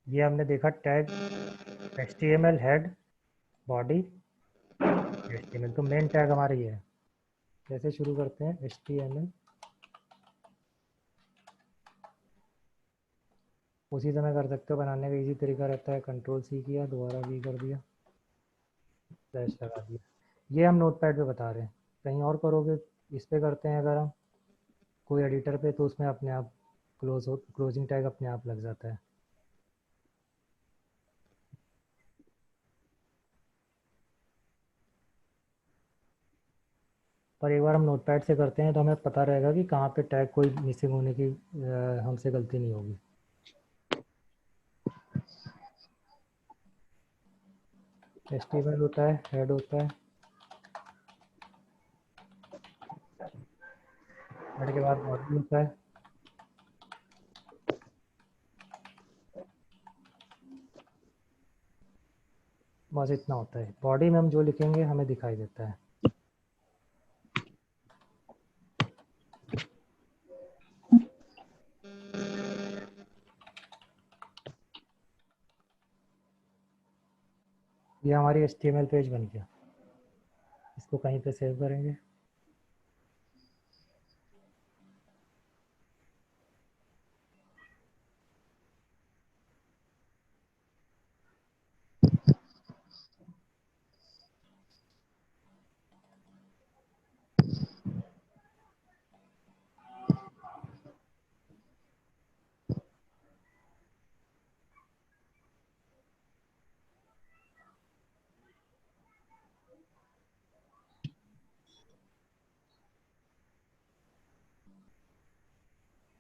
ये हमने देखा tag HTML head body HTML, तो मेन टैग हमारा ये है। कैसे शुरू करते हैं, HTML, उसी समय कर सकते हो, बनाने का इजी तरीका रहता है, Ctrl+C किया, दोबारा V कर दिया, स्लैश लगा दिया। ये हम नोटपैड पे बता रहे हैं, कहीं और करोगे, इस पे करते हैं अगर हम कोई एडिटर पे, तो उसमें अपने आप क्लोजिंग टैग अपने आप लग जाता है। पर एक बार हम नोटपैड से करते हैं तो हमें पता रहेगा कि कहाँ पे टैग कोई मिसिंग होने की हमसे गलती नहीं होगी। HTML होता है, हेड होता है, हेड के बाद बॉडी होता है, बस इतना होता है। बॉडी में हम जो लिखेंगे हमें दिखाई देता है। ये हमारी HTML पेज बन गया। इसको कहीं पे सेव करेंगे।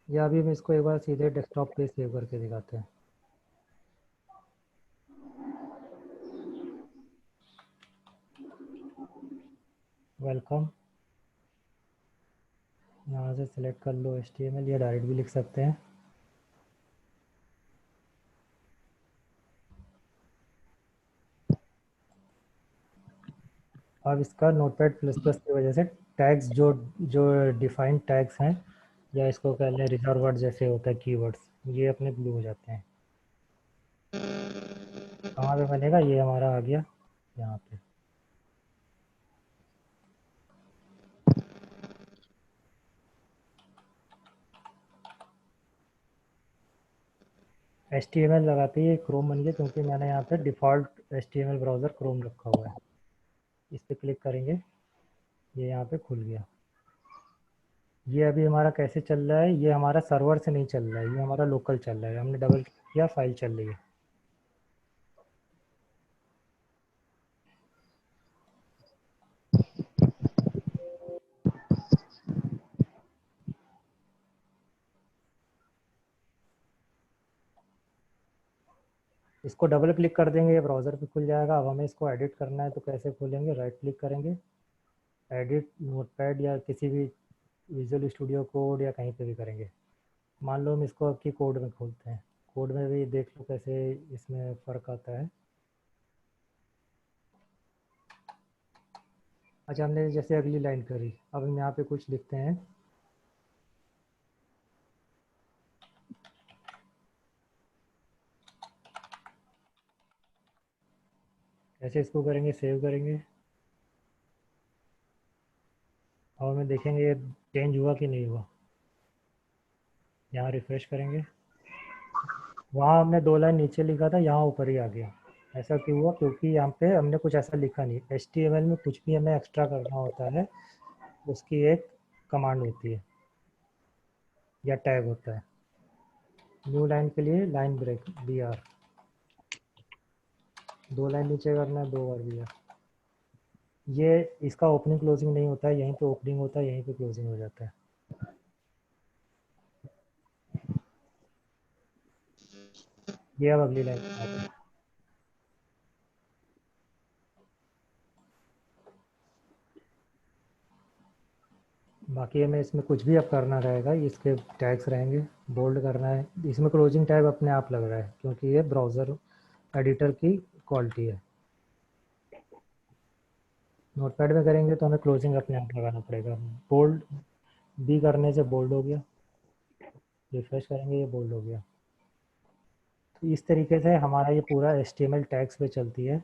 या अभी हम इसको एक बार सीधे डेस्कटॉप पे सेव करके दिखाते हैं। वेलकम, यहाँ से सिलेक्ट कर लो HTML, या डायरेक्ट भी लिख सकते हैं। अब इसका नोटपैड प्लस प्लस की वजह से टैग्स जो जो डिफाइंड टैग्स हैं, या इसको कह लें रिजर्व वर्ड जैसे होता है कीवर्ड्स, ये अपने ब्लू हो जाते हैं। कहाँ पे बनेगा, ये हमारा आ गया यहाँ पे। HTML लगाते ही क्रोम बन गया, क्योंकि मैंने यहाँ पे डिफ़ॉल्ट HTML ब्राउज़र क्रोम रखा हुआ है। इस पर क्लिक करेंगे, ये यहाँ पे खुल गया। ये अभी हमारा कैसे चल रहा है, ये हमारा सर्वर से नहीं चल रहा है, ये हमारा लोकल चल रहा है। हमने डबल क्लिक किया, फाइल चल रही है। इसको डबल क्लिक कर देंगे, ये ब्राउज़र पे खुल जाएगा। अब हमें इसको एडिट करना है, तो कैसे खोलेंगे, राइट क्लिक करेंगे, एडिट नोटपैड, या किसी भी विजुअल स्टूडियो कोड या कहीं पे भी करेंगे। मान लो हम इसको आपकी कोड में खोलते हैं, कोड में भी देख लो कैसे इसमें फ़र्क आता है। अच्छा, हमने जैसे अगली लाइन करी, अब हम यहाँ पे कुछ लिखते हैं। ऐसे इसको करेंगे, सेव करेंगे, और हमें देखेंगे ये चेंज हुआ कि नहीं हुआ। यहाँ रिफ्रेश करेंगे, वहाँ हमने 2 लाइन नीचे लिखा था, यहाँ ऊपर ही आ गया। ऐसा क्यों हुआ, क्योंकि यहाँ पे हमने कुछ ऐसा लिखा नहीं। HTML में कुछ भी हमें एक्स्ट्रा करना होता है, उसकी एक कमांड होती है या टैग होता है। न्यू लाइन के लिए लाइन ब्रेक BR, 2 लाइन नीचे करना है, 2 बार BR। ये इसका ओपनिंग क्लोजिंग नहीं होता है, यहीं पे ओपनिंग होता है, यहीं पे क्लोजिंग हो जाता है। ये अब अगली लाइन आते हैं। बाकी हमें इसमें कुछ भी अब करना रहेगा, इसके टैग्स रहेंगे, बोल्ड करना है। इसमें क्लोजिंग टैग अपने आप लग रहा है, क्योंकि ये ब्राउज़र एडिटर की क्वालिटी है। नोटपैड में करेंगे तो हमें क्लोजिंग अपने आप लगाना पड़ेगा। बोल्ड भी करने से बोल्ड हो गया। रिफ्रेश करेंगे ये बोल्ड हो गया। तो इस तरीके से हमारा ये पूरा HTML टैग्स पे चलती है।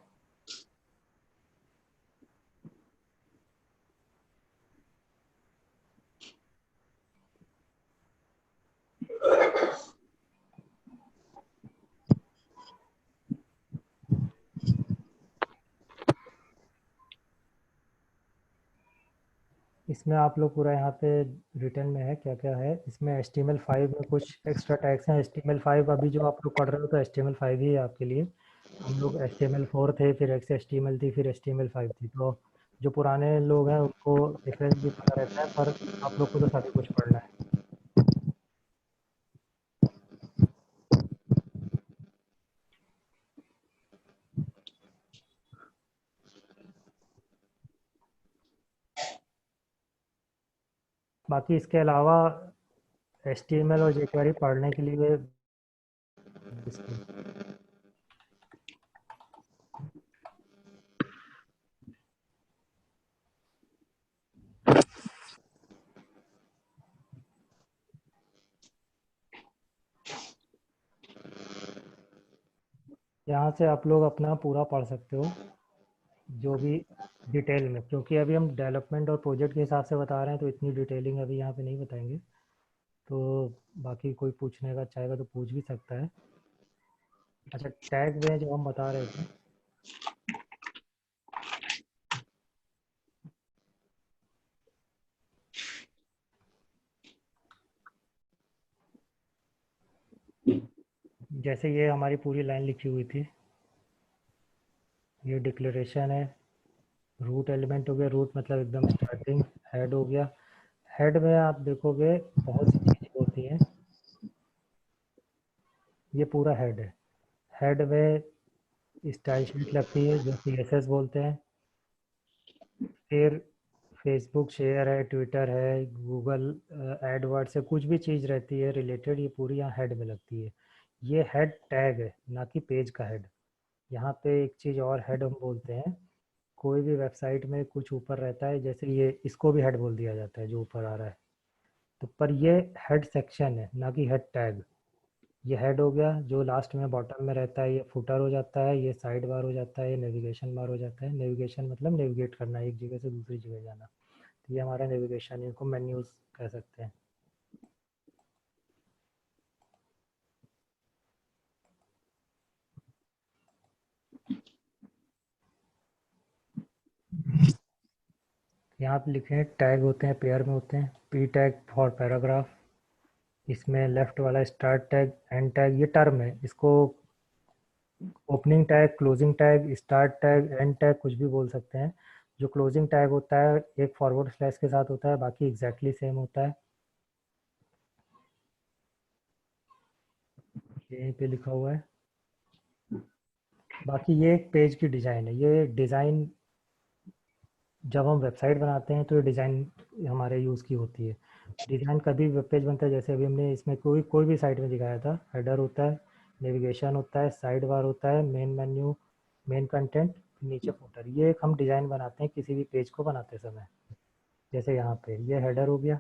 इसमें आप लोग पूरा यहाँ पे रिटर्न में है क्या क्या है। इसमें HTML5 में कुछ एक्स्ट्रा टैग्स हैं। HTML5 अभी जो आप लोग पढ़ रहे हो तो HTML5 ही है आपके लिए। हम लोग HTML4 थे, फिर XHTML थी, फिर HTML5 थी। तो जो पुराने लोग हैं उनको डिफरेंस भी पता रहता है, पर आप लोग को तो सभी कुछ पढ़ना है। बाकी इसके अलावा HTML और jQuery पढ़ने के लिए इसके यहाँ से आप लोग अपना पूरा पढ़ सकते हो जो भी डिटेल में, क्योंकि अभी हम डेवलपमेंट और प्रोजेक्ट के हिसाब से बता रहे हैं तो इतनी डिटेलिंग अभी यहाँ पे नहीं बताएंगे। तो बाकी कोई पूछने का चाहेगा तो पूछ भी सकता है। अच्छा, टैग में जो हम बता रहे थे, जैसे ये हमारी पूरी लाइन लिखी हुई थी, ये डिक्लेरेशन है। रूट एलिमेंट हो गया, रूट मतलब एकदम स्टार्टिंग। हेड हो गया, हेड में आप देखोगे बहुत सी चीज़ें होती हैं। ये पूरा हेड है। हेड में स्टाइल शीट लगती है जो CSS बोलते हैं। फिर फेसबुक शेयर है, ट्विटर है, गूगल एडवर्ड्स है, कुछ भी चीज़ रहती है रिलेटेड, ये पूरी यहाँ हेड में लगती है। ये हेड टैग है, ना कि पेज का हेड। यहाँ पे एक चीज़ और हेड हम बोलते हैं, कोई भी वेबसाइट में कुछ ऊपर रहता है, जैसे ये इसको भी हेड बोल दिया जाता है जो ऊपर आ रहा है। तो पर ये हेड सेक्शन है, ना कि हेड टैग। ये हेड हो गया, जो लास्ट में बॉटम में रहता है ये फुटर हो जाता है, ये साइड बार हो जाता है, ये नेविगेशन बार हो जाता है। नेविगेशन मतलब नेविगेट करना, एक जगह से दूसरी जगह जाना। तो ये हमारा नेविगेशन, इनको मेन्यूज कह सकते हैं। यहाँ पे लिखे हैं टैग होते हैं, पेयर में होते हैं। पी टैग फॉर पैराग्राफ, इसमें लेफ्ट वाला स्टार्ट टैग, एंड टैग ये टर्म है। इसको opening tag, closing tag, start tag, and tag कुछ भी बोल सकते हैं। जो क्लोजिंग टैग होता है एक फॉरवर्ड स्लैश के साथ होता है, बाकी एग्जैक्टली सेम होता है। यहीं पे लिखा हुआ है। बाकी ये एक पेज की डिज़ाइन है। ये डिज़ाइन जब हम वेबसाइट बनाते हैं तो ये डिज़ाइन हमारे यूज़ की होती है। डिज़ाइन कभी वेब पेज बनता है, जैसे अभी हमने इसमें कोई भी साइट में दिखाया था। हेडर होता है, नेविगेशन होता है, साइड बार होता है, मेन मेन्यू, मेन कंटेंट, नीचे फुटर। ये एक हम डिज़ाइन बनाते हैं किसी भी पेज को बनाते समय। जैसे यहाँ पे ये हेडर हो गया,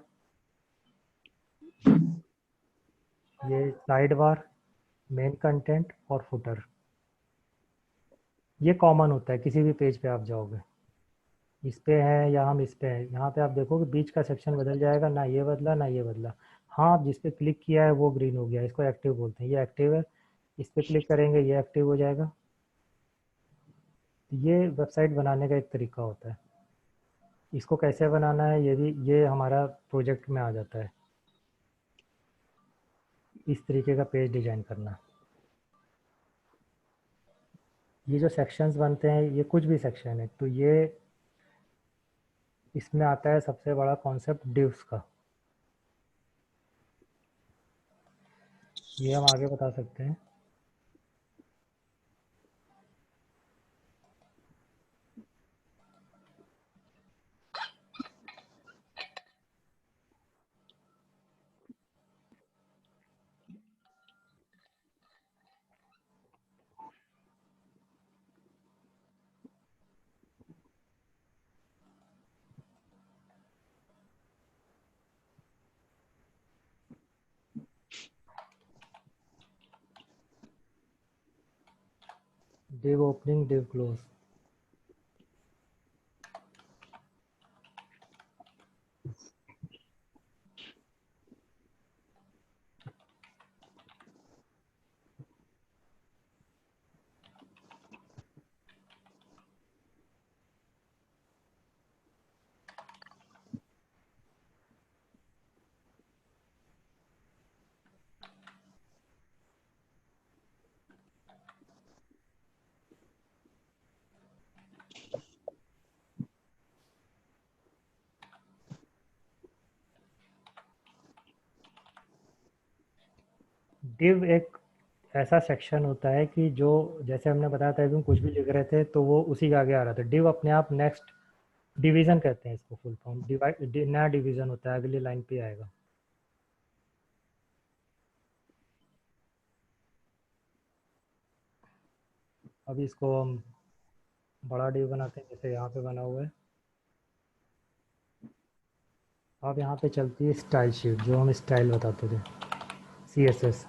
ये साइड बार, मेन कंटेंट और फुटर। ये कॉमन होता है किसी भी पेज पे आप जाओगे। इस पे है या हम इस पे हैं, यहाँ पे आप देखोगे बीच का सेक्शन बदल जाएगा, ना ये बदला ना ये बदला। हाँ, आप जिस पे क्लिक किया है वो ग्रीन हो गया, इसको एक्टिव बोलते हैं, ये एक्टिव है। इस पे क्लिक करेंगे ये एक्टिव हो जाएगा। तो ये वेबसाइट बनाने का एक तरीका होता है। इसको कैसे बनाना है ये भी, ये हमारा प्रोजेक्ट में आ जाता है। इस तरीके का पेज डिजाइन करना। ये जो सेक्शंस बनते हैं ये कुछ भी सेक्शन है, तो ये इसमें आता है सबसे बड़ा कॉन्सेप्ट डिव्स का। ये हम आगे बता सकते हैं। div opening, div close. div एक ऐसा सेक्शन होता है कि जो, जैसे हमने बताया था, अभी हम कुछ भी लिख रहे थे तो वो उसी के आगे आ रहा था। div अपने आप नेक्स्ट डिवीजन कहते हैं इसको, फुल फॉर्म डिवाइड, नया डिवीजन होता है, अगली लाइन पे आएगा। अभी इसको हम बड़ा डिव बनाते हैं, जैसे यहाँ पे बना हुआ है। अब यहाँ पे चलती है स्टाइल शीट, जो हम स्टाइल बताते थे, CSS।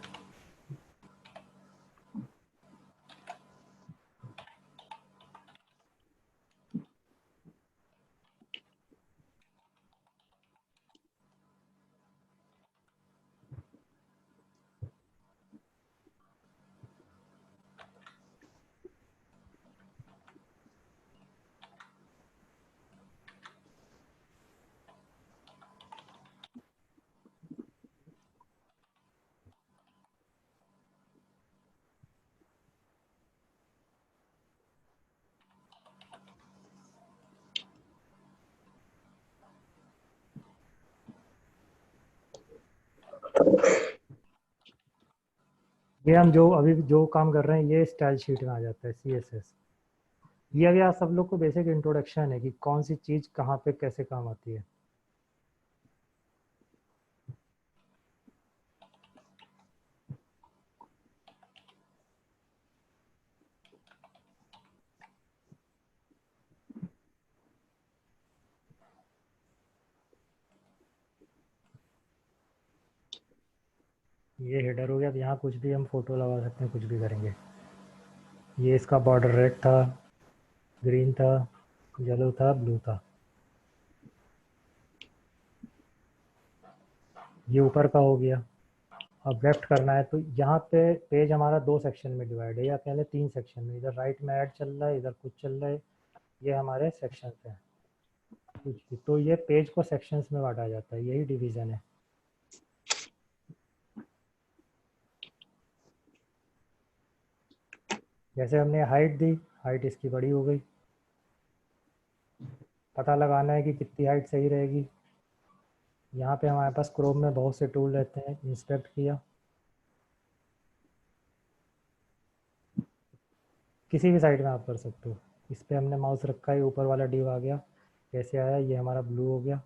ये हम जो अभी जो काम कर रहे हैं ये स्टाइल शीट में आ जाता है, CSS। ये अभी आप सब लोग को बेसिक इंट्रोडक्शन है कि कौन सी चीज़ कहाँ पे कैसे काम आती है। ये हेडर हो गया। अब यहाँ कुछ भी हम फोटो लगा सकते हैं, कुछ भी करेंगे। ये इसका बॉर्डर रेड था, ग्रीन था, येलो था, ब्लू था। ये ऊपर का हो गया। अब लेफ्ट करना है तो यहाँ पे पेज हमारा 2 सेक्शन में डिवाइड है, या पहले 3 सेक्शन में। इधर राइट में ऐड चल रहा है, इधर कुछ चल रहा है। ये हमारे सेक्शंस हैं कुछ भी। तो ये पेज को सेक्शंस में बांटा जाता है, यही डिवीज़न है। जैसे हमने हाइट दी, हाइट इसकी बड़ी हो गई। पता लगाना है कि कितनी हाइट सही रहेगी। यहाँ पे हमारे पास क्रोम में बहुत से टूल रहते हैं। इंस्पेक्ट किया, किसी भी साइड में आप कर सकते हो। इस पर हमने माउस रखा है, ऊपर वाला डिव आ गया। कैसे आया? ये हमारा ब्लू हो गया।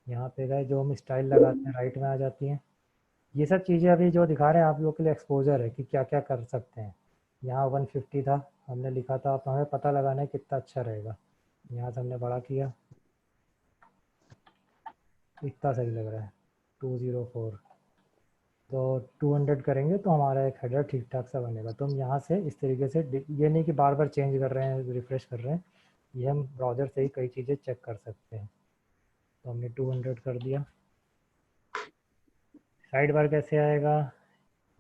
यहाँ पे गए, जो हम स्टाइल लगाते हैं राइट में आ जाती हैं। ये सब चीज़ें अभी जो दिखा रहे हैं आप लोगों के लिए एक्सपोजर है कि क्या क्या कर सकते हैं। यहाँ 150 था, हमने लिखा था, अब हमें पता लगाना है कितना अच्छा रहेगा। यहाँ से हमने बड़ा किया, इतना सही लग रहा है 204। तो 200 करेंगे तो हमारा एक हेडर ठीक ठाक सा बनेगा। तो हम यहाँ से इस तरीके से, ये नहीं कि बार बार चेंज कर रहे हैं, रिफ़्रेश कर रहे हैं। ये हम ब्राउज़र से ही कई चीज़ें चेक कर सकते हैं। तो हमने 200 कर दिया। साइड बार कैसे आएगा?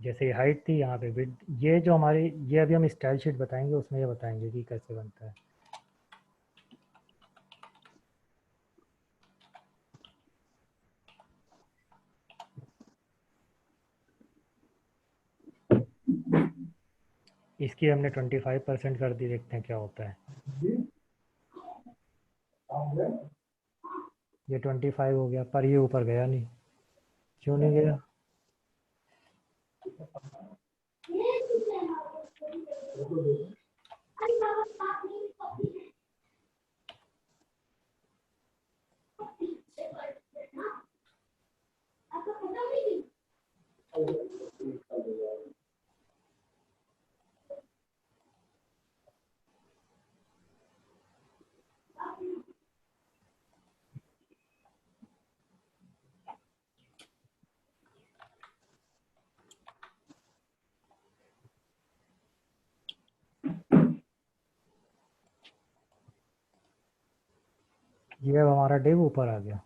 जैसे हाइट थी, यहाँ पे विड्थ। ये जो हमारी, ये अभी हम स्टाइल शीट बताएंगे, उसमें ये बताएंगे कि कैसे बनता है। इसकी हमने 25% कर दी, देखते हैं क्या होता है। ये 25 हो गया, पर ये ऊपर गया नहीं। क्यों नहीं गया? ये अब हमारा डिव ऊपर आ गया।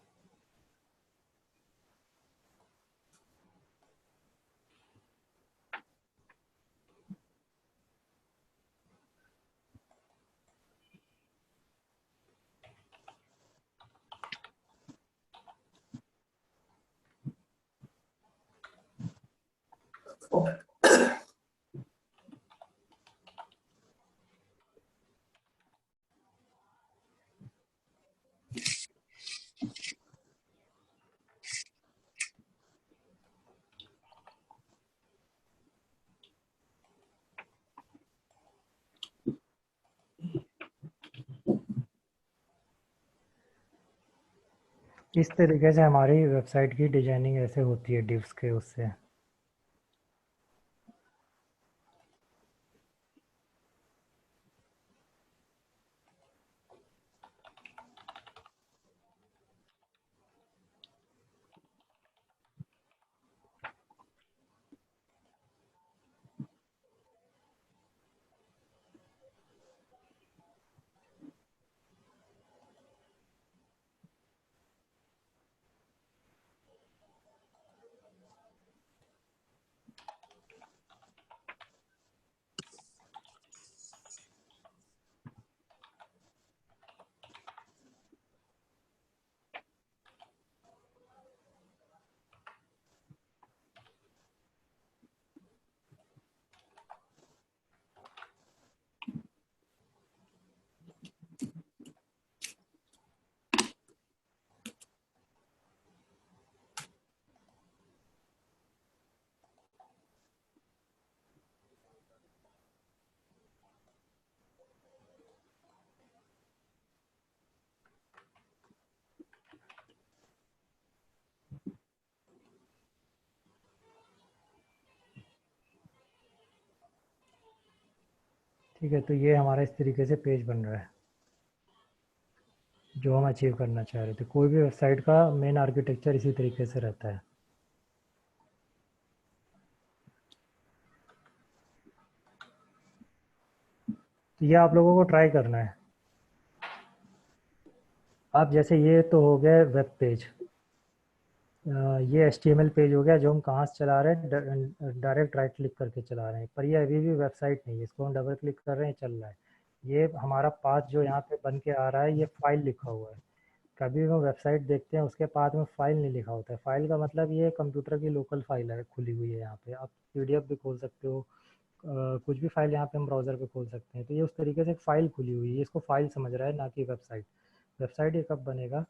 इस तरीके से हमारी वेबसाइट की डिजाइनिंग ऐसे होती है डिव्स के उससे। ठीक है, तो ये हमारा इस तरीके से पेज बन रहा है जो हम अचीव करना चाह रहे थे। कोई भी वेबसाइट का मेन आर्किटेक्चर इसी तरीके से रहता है। तो ये आप लोगों को ट्राई करना है। आप जैसे ये तो हो गया वेब पेज, ये HTML पेज हो गया जो हम कहाँ से चला रहे हैं, डायरेक्ट राइट क्लिक करके चला रहे हैं, पर ये अभी भी वेबसाइट नहीं है, इसको हम डबल क्लिक कर रहे हैं, चल रहा है। ये हमारा पाथ जो यहाँ पे बन के आ रहा है, ये फाइल लिखा हुआ है। कभी भी हम वेबसाइट देखते हैं उसके पाथ में फाइल नहीं लिखा होता है। फाइल का मतलब ये कंप्यूटर की लोकल फाइल है, खुली हुई है। यहाँ पे आप PDF भी खोल सकते हो, कुछ भी फाइल यहाँ पे हम ब्राउज़र पे खोल सकते हैं। तो ये उस तरीके से एक फ़ाइल खुली हुई है, इसको फाइल समझ रहा है, ना कि वेबसाइट। वेबसाइट ये कब बनेगा,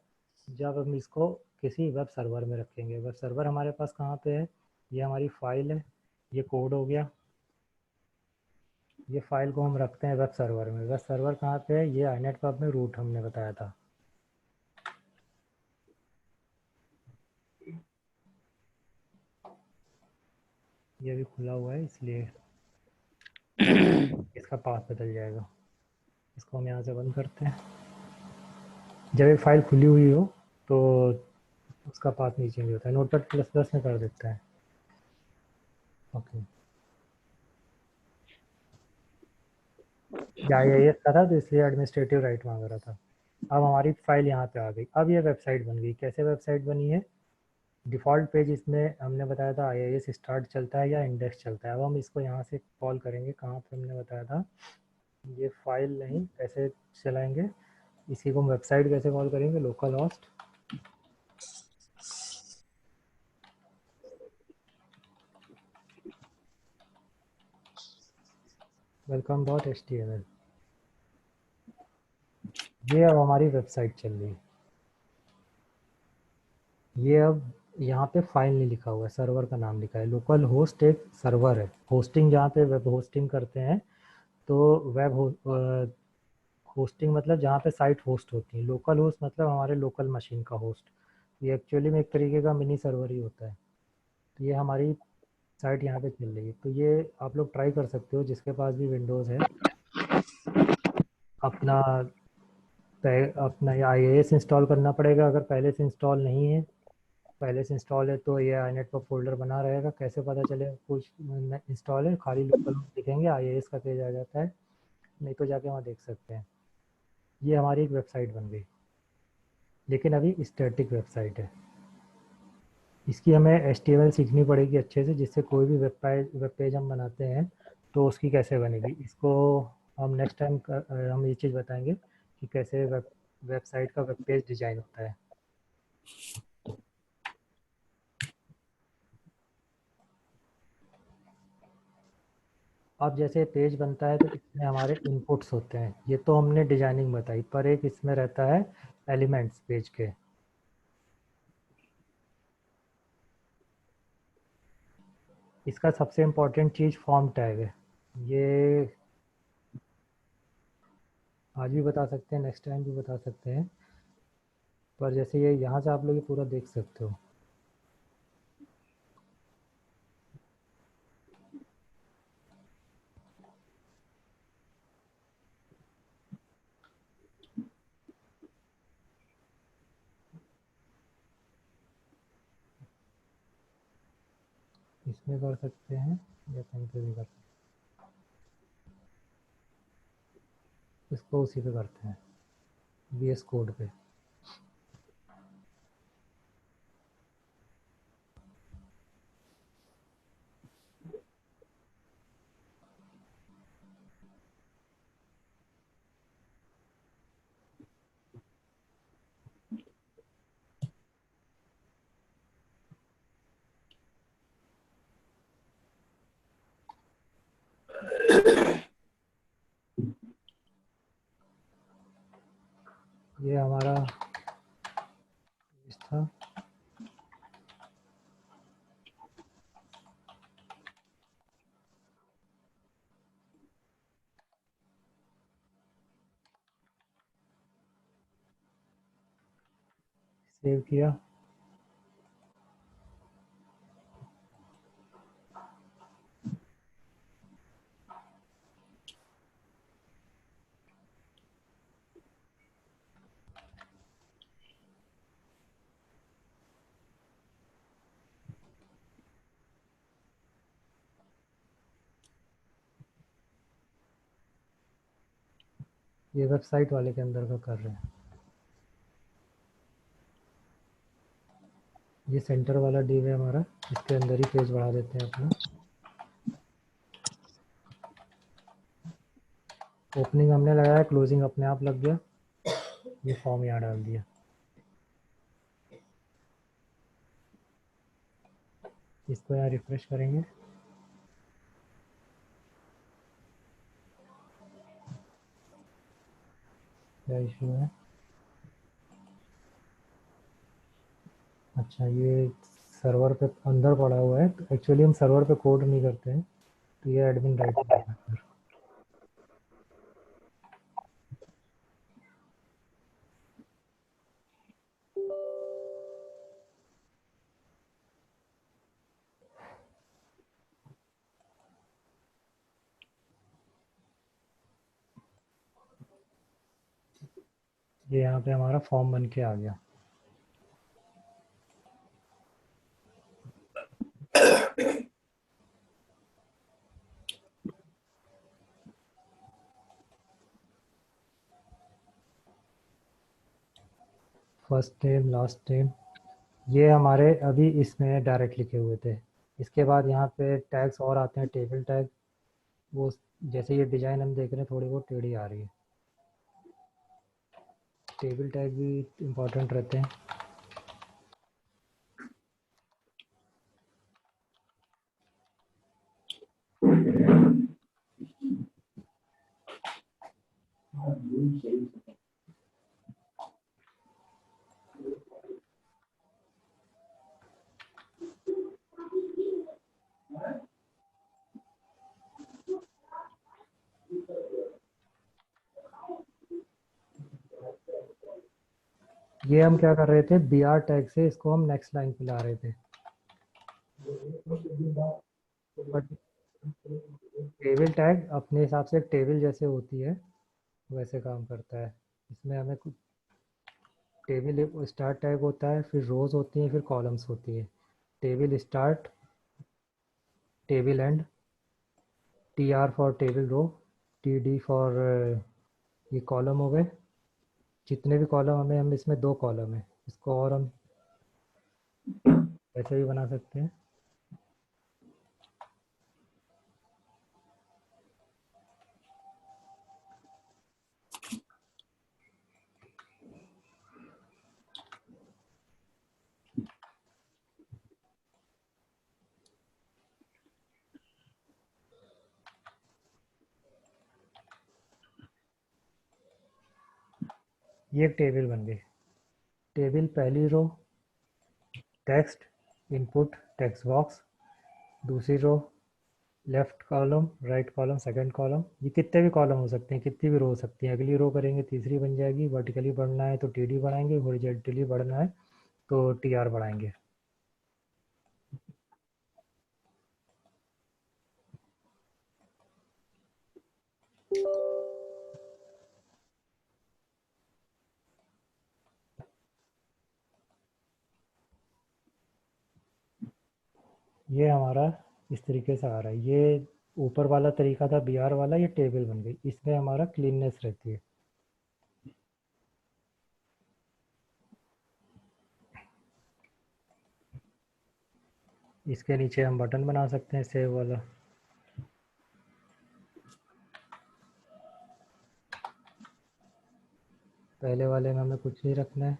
जब हम इसको किसी वेब सर्वर में रखेंगे। वेब सर्वर हमारे पास कहाँ पे है, ये हमारी फाइल है, ये कोड हो गया। ये फाइल को हम रखते हैं वेब सर्वर में। वेब सर्वर कहाँ पे है, ये iNetPub में रूट हमने बताया था। ये भी खुला हुआ है इसलिए इसका पाथ बदल जाएगा। इसको हम यहाँ से बंद करते हैं। जब एक फाइल खुली हुई हो तो उसका पाथ नहीं चेंज होता है। नोटपैड ++ में कर देता है। ओके, ये था तो इसलिए एडमिनिस्ट्रेटिव राइट मांग रहा था। अब हमारी फाइल यहाँ पे आ गई। अब ये वेबसाइट बन गई। कैसे वेबसाइट बनी है, डिफ़ॉल्ट पेज इसमें हमने बताया था IIS स्टार्ट चलता है या इंडेक्स चलता है। अब हम इसको यहाँ से कॉल करेंगे, कहाँ पे हमने बताया था, ये फाइल नहीं, कैसे चलाएंगे इसी को हम वेबसाइट कैसे कॉल करेंगे, लोकल होस्ट welcome.html। ये अब हमारी वेबसाइट चल रही है। ये अब यहाँ पे फाइल नहीं लिखा हुआ है, सर्वर का नाम लिखा है। लोकल होस्ट एक सर्वर है, होस्टिंग जहाँ पे वेब होस्टिंग करते हैं। तो वेब होस्टिंग मतलब जहाँ पे साइट होस्ट होती है। लोकल होस्ट मतलब हमारे लोकल मशीन का होस्ट। ये एक्चुअली में एक तरीके का मिनी सर्वर ही होता है। तो ये हमारी साइट यहाँ पे चल रही है। तो ये आप लोग ट्राई कर सकते हो, जिसके पास भी विंडोज़ है अपना अपना ये IIS इंस्टॉल करना पड़ेगा। अगर पहले से इंस्टॉल नहीं है, पहले से इंस्टॉल है तो ये iNetPub फोल्डर बना रहेगा। कैसे पता चले कुछ इंस्टॉल है, खाली लोकल दिखेंगे, IIS का पेज आ जाता है, नहीं तो जाके वहाँ देख सकते हैं। ये हमारी एक वेबसाइट बन गई। लेकिन अभी स्टैटिक वेबसाइट है। इसकी हमें HTML सीखनी पड़ेगी अच्छे से, जिससे कोई भी वेब पेज हम बनाते हैं तो उसकी कैसे बनेगी। इसको हम नेक्स्ट टाइम हम ये चीज़ बताएंगे कि कैसे वेबसाइट का वेब पेज डिज़ाइन होता है। अब जैसे पेज बनता है तो इसमें हमारे इनपुट्स होते हैं। ये तो हमने डिजाइनिंग बताई, पर एक इसमें रहता है एलिमेंट्स पेज के। इसका सबसे इम्पोर्टेंट चीज़ फॉर्म टैग है। ये आज भी बता सकते हैं, नेक्स्ट टाइम भी बता सकते हैं, पर जैसे ये यहाँ से आप लोग ये पूरा देख सकते हो। इसमें कर सकते हैं या कहीं पे भी कर सकते हैं। इसको उसी पे करते हैं, VS कोड पे। ये हमारा पेज था। सेव किया। ये वेबसाइट वाले के अंदर का कर रहे हैं। ये सेंटर वाला डिव है हमारा, इसके अंदर ही पेज बढ़ा देते हैं अपना। ओपनिंग हमने लगाया, क्लोजिंग अपने आप लग गया। ये फॉर्म यहाँ डाल दिया। इसको यहाँ रिफ्रेश करेंगे। क्या इशू है? अच्छा, ये सर्वर पे अंदर पड़ा हुआ है। तो एक्चुअली हम सर्वर पे कोड नहीं करते हैं, तो ये एडमिन राइट है। ये यहाँ पे हमारा फॉर्म बन के आ गया। फर्स्ट नेम, लास्ट नेम, ये हमारे अभी इसमें डायरेक्ट लिखे हुए थे। इसके बाद यहाँ पे टैग्स और आते हैं, टेबल टैग। वो जैसे ये डिज़ाइन हम देख रहे हैं थोड़ी बहुत टेढ़ी आ रही है। टेबल टैग भी इम्पोर्टेंट रहते हैं। ये हम क्या कर रहे थे, BR टैग से इसको हम नेक्स्ट लाइन पे ला रहे थे। बट टेबल टैग अपने हिसाब से एक टेबल जैसे होती है वैसे काम करता है। इसमें हमें कुछ टेबल स्टार्ट टैग होता है, फिर रोज होती हैं, फिर कॉलम्स होती है। Table start, table end, TR for table row, TD for ये कॉलम हो गए, जितने भी कॉलम हमें, हम इसमें 2 कॉलम है, इसको और हम ऐसे भी बना सकते हैं। ये एक टेबल बन गई। टेबल पहली row text input text box, दूसरी row left column right column second column. ये कितने भी कॉलम हो सकते हैं, कितनी भी रो हो सकती हैं। अगली रो करेंगे तीसरी बन जाएगी। वर्टिकली बढ़ना है तो टी बढ़ाएंगे, हॉरिजॉन्टली बढ़ना है तो टी बढ़ाएंगे। ये हमारा इस तरीके से आ रहा है। ये ऊपर वाला तरीका था BR वाला, ये टेबल बन गई। इसमें हमारा क्लीननेस रहती है। इसके नीचे हम बटन बना सकते हैं सेव वाला। पहले वाले में हमें कुछ नहीं रखना है।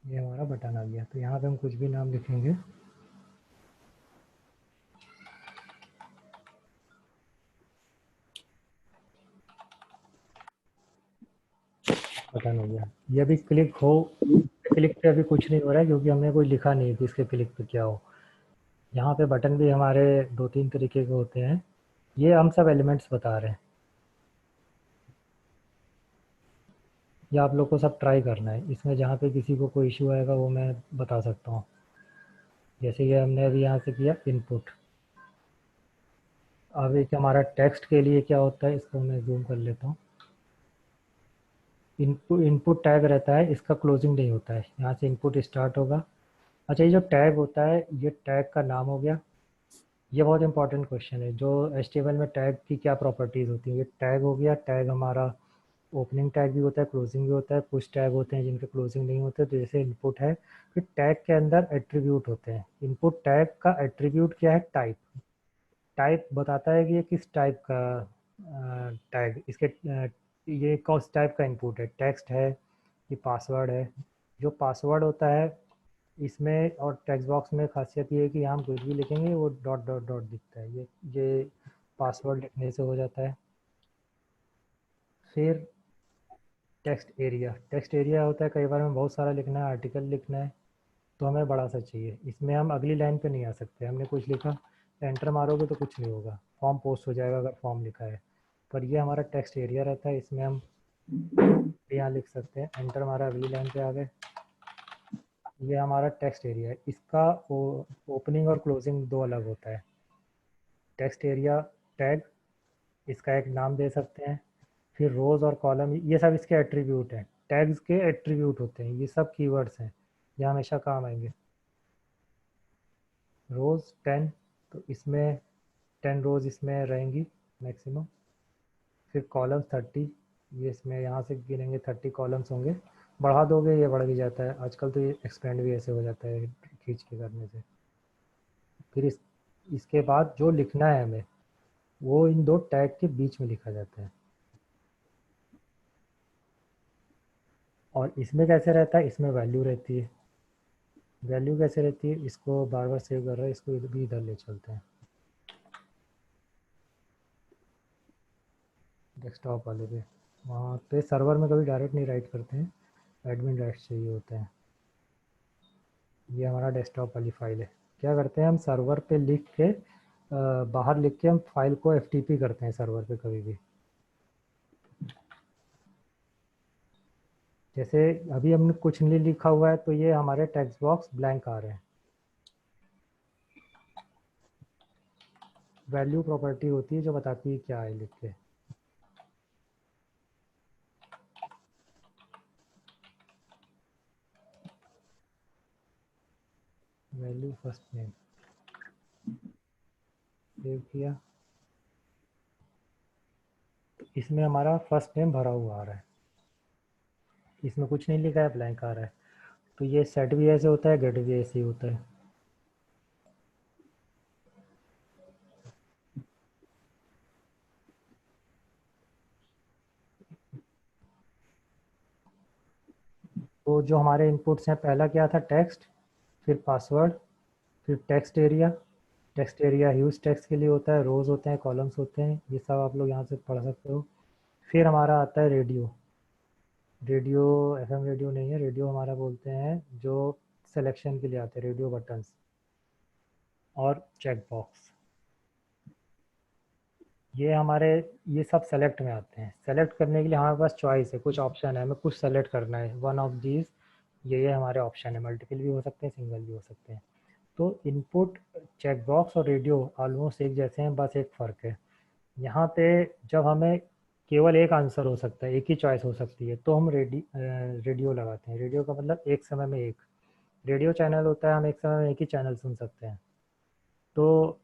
ये हमारा बटन आ गया। तो यहाँ पे हम कुछ भी नाम लिखेंगे। बटन हो गया। ये अभी क्लिक पे अभी कुछ नहीं हो रहा है क्योंकि हमने कोई लिखा नहीं कि इसके क्लिक पे क्या हो। यहाँ पे बटन भी हमारे 2-3 तरीके के होते हैं। ये हम सब एलिमेंट्स बता रहे हैं। ये आप लोग को सब ट्राई करना है। इसमें जहाँ पे किसी को कोई इशू आएगा वो मैं बता सकता हूँ। जैसे ये हमने अभी यहाँ से किया इनपुट। अब एक हमारा टेक्स्ट के लिए क्या होता है, इसको मैं जूम कर लेता हूँ। इनपुट टैग रहता है, इसका क्लोजिंग नहीं होता है। यहाँ से इनपुट स्टार्ट होगा। अच्छा, ये जो टैग होता है ये टैग का नाम हो गया। ये बहुत इंपॉर्टेंट क्वेश्चन है। जो HTML में टैग की क्या प्रॉपर्टीज़ होती हैं। ये टैग हो गया। टैग हमारा ओपनिंग टैग भी होता है, क्लोजिंग भी होता है। कुछ टैग होते हैं जिनके क्लोजिंग नहीं होते, तो जैसे इनपुट है। फिर टैग के अंदर एट्रीब्यूट होते हैं। इनपुट टैग का एट्रीब्यूट क्या है, टाइप। टाइप बताता है कि ये किस टाइप का टैग, इसके ये कौन टाइप का इनपुट है। टेक्स्ट है, ये पासवर्ड है। जो पासवर्ड होता है इसमें और टेक्स्ट बॉक्स में खासियत ये है कि यहाँ हम कुछ भी लिखेंगे वो डॉट डॉट डॉट दिखता है। ये पासवर्ड लिखने से हो जाता है। फिर टेक्स्ट एरिया होता है। कई बार हमें बहुत सारा लिखना है, आर्टिकल लिखना है, तो हमें बड़ा सा चाहिए। इसमें हम अगली लाइन पे नहीं आ सकते। हमने कुछ लिखा, एंटर मारोगे तो कुछ नहीं होगा, फॉर्म पोस्ट हो जाएगा अगर फॉर्म लिखा है। पर ये हमारा टेक्स्ट एरिया रहता है, इसमें हम यहाँ लिख सकते हैं। एंटर मारा, अगली लाइन पे आ गए। ये हमारा टेक्स्ट एरिया है। इसका ओपनिंग और क्लोजिंग दो अलग होता है। टेक्स्ट एरिया टैग, इसका एक नाम दे सकते हैं। फिर रोज़ और कॉलम, ये सब इसके एट्रीब्यूट हैं। टैग्स के एट्रीब्यूट होते हैं, ये सब कीवर्ड्स हैं, ये हमेशा काम आएंगे। रोज़ 10, तो इसमें 10 रोज़ इसमें रहेंगी मैक्सिमम। फिर कॉलम्स 30, ये इसमें यहाँ से गिनेंगे 30 कॉलम्स होंगे। बढ़ा दोगे ये बढ़ भी जाता है आजकल, तो ये एक्सपेंड भी ऐसे हो जाता है खींच के करने से। फिर इसके बाद जो लिखना है हमें वो इन दो टैग के बीच में लिखा जाता है। और इसमें कैसे रहता है, इसमें वैल्यू रहती है। वैल्यू कैसे रहती है, इसको बार बार सेव कर रहा है, इसको भी इधर ले चलते हैं। डेस्कटॉप वाले पे, वहाँ पे सर्वर में कभी डायरेक्ट नहीं राइट करते हैं, एडमिन राइट्स चाहिए होते हैं। ये हमारा डेस्कटॉप वाली फ़ाइल है। क्या करते हैं हम सर्वर पे लिख के बाहर लिख के हम फाइल को एफटीपी करते हैं सर्वर पे कभी भी। जैसे अभी हमने कुछ नहीं लिखा हुआ है तो ये हमारे टेक्स्ट बॉक्स ब्लैंक आ रहे हैं। वैल्यू प्रॉपर्टी होती है जो बताती है क्या है लिख के। वैल्यू फर्स्ट नेम सेव किया, तो इसमें हमारा फर्स्ट नेम भरा हुआ आ रहा है, इसमें कुछ नहीं लिखा है, ब्लैंक आ रहा है। तो ये सेट भी ऐसे होता है, गेट भी ऐसे ही होता है। तो जो हमारे इनपुट्स हैं, पहला क्या था, टेक्स्ट, फिर पासवर्ड, फिर टेक्स्ट एरिया ह्यूज टेक्स्ट के लिए होता है, रोज होते हैं, कॉलम्स होते हैं, ये सब आप लोग यहाँ से पढ़ सकते हो। फिर हमारा आता है रेडियो। रेडियो एफएम रेडियो नहीं है, रेडियो हमारा बोलते हैं जो सिलेक्शन के लिए आते हैं, रेडियो बटन्स और चेक बॉक्स। ये हमारे, ये सब सेलेक्ट में आते हैं। सेलेक्ट करने के लिए हमारे पास चॉइस है, कुछ ऑप्शन है, हमें कुछ सेलेक्ट करना है, वन ऑफ दीज, ये हमारे ऑप्शन है। मल्टीपल भी हो सकते हैं, सिंगल भी हो सकते हैं। तो इनपुट, चेक बॉक्स और रेडियो ऑलमोस्ट एक जैसे हैं, बस एक फ़र्क है। यहाँ पे जब हमें केवल एक आंसर हो सकता है, एक ही चॉइस हो सकती है, तो हम रेडियो लगाते हैं। रेडियो का मतलब एक समय में एक रेडियो चैनल होता है, हम एक समय में एक ही चैनल सुन सकते हैं। तो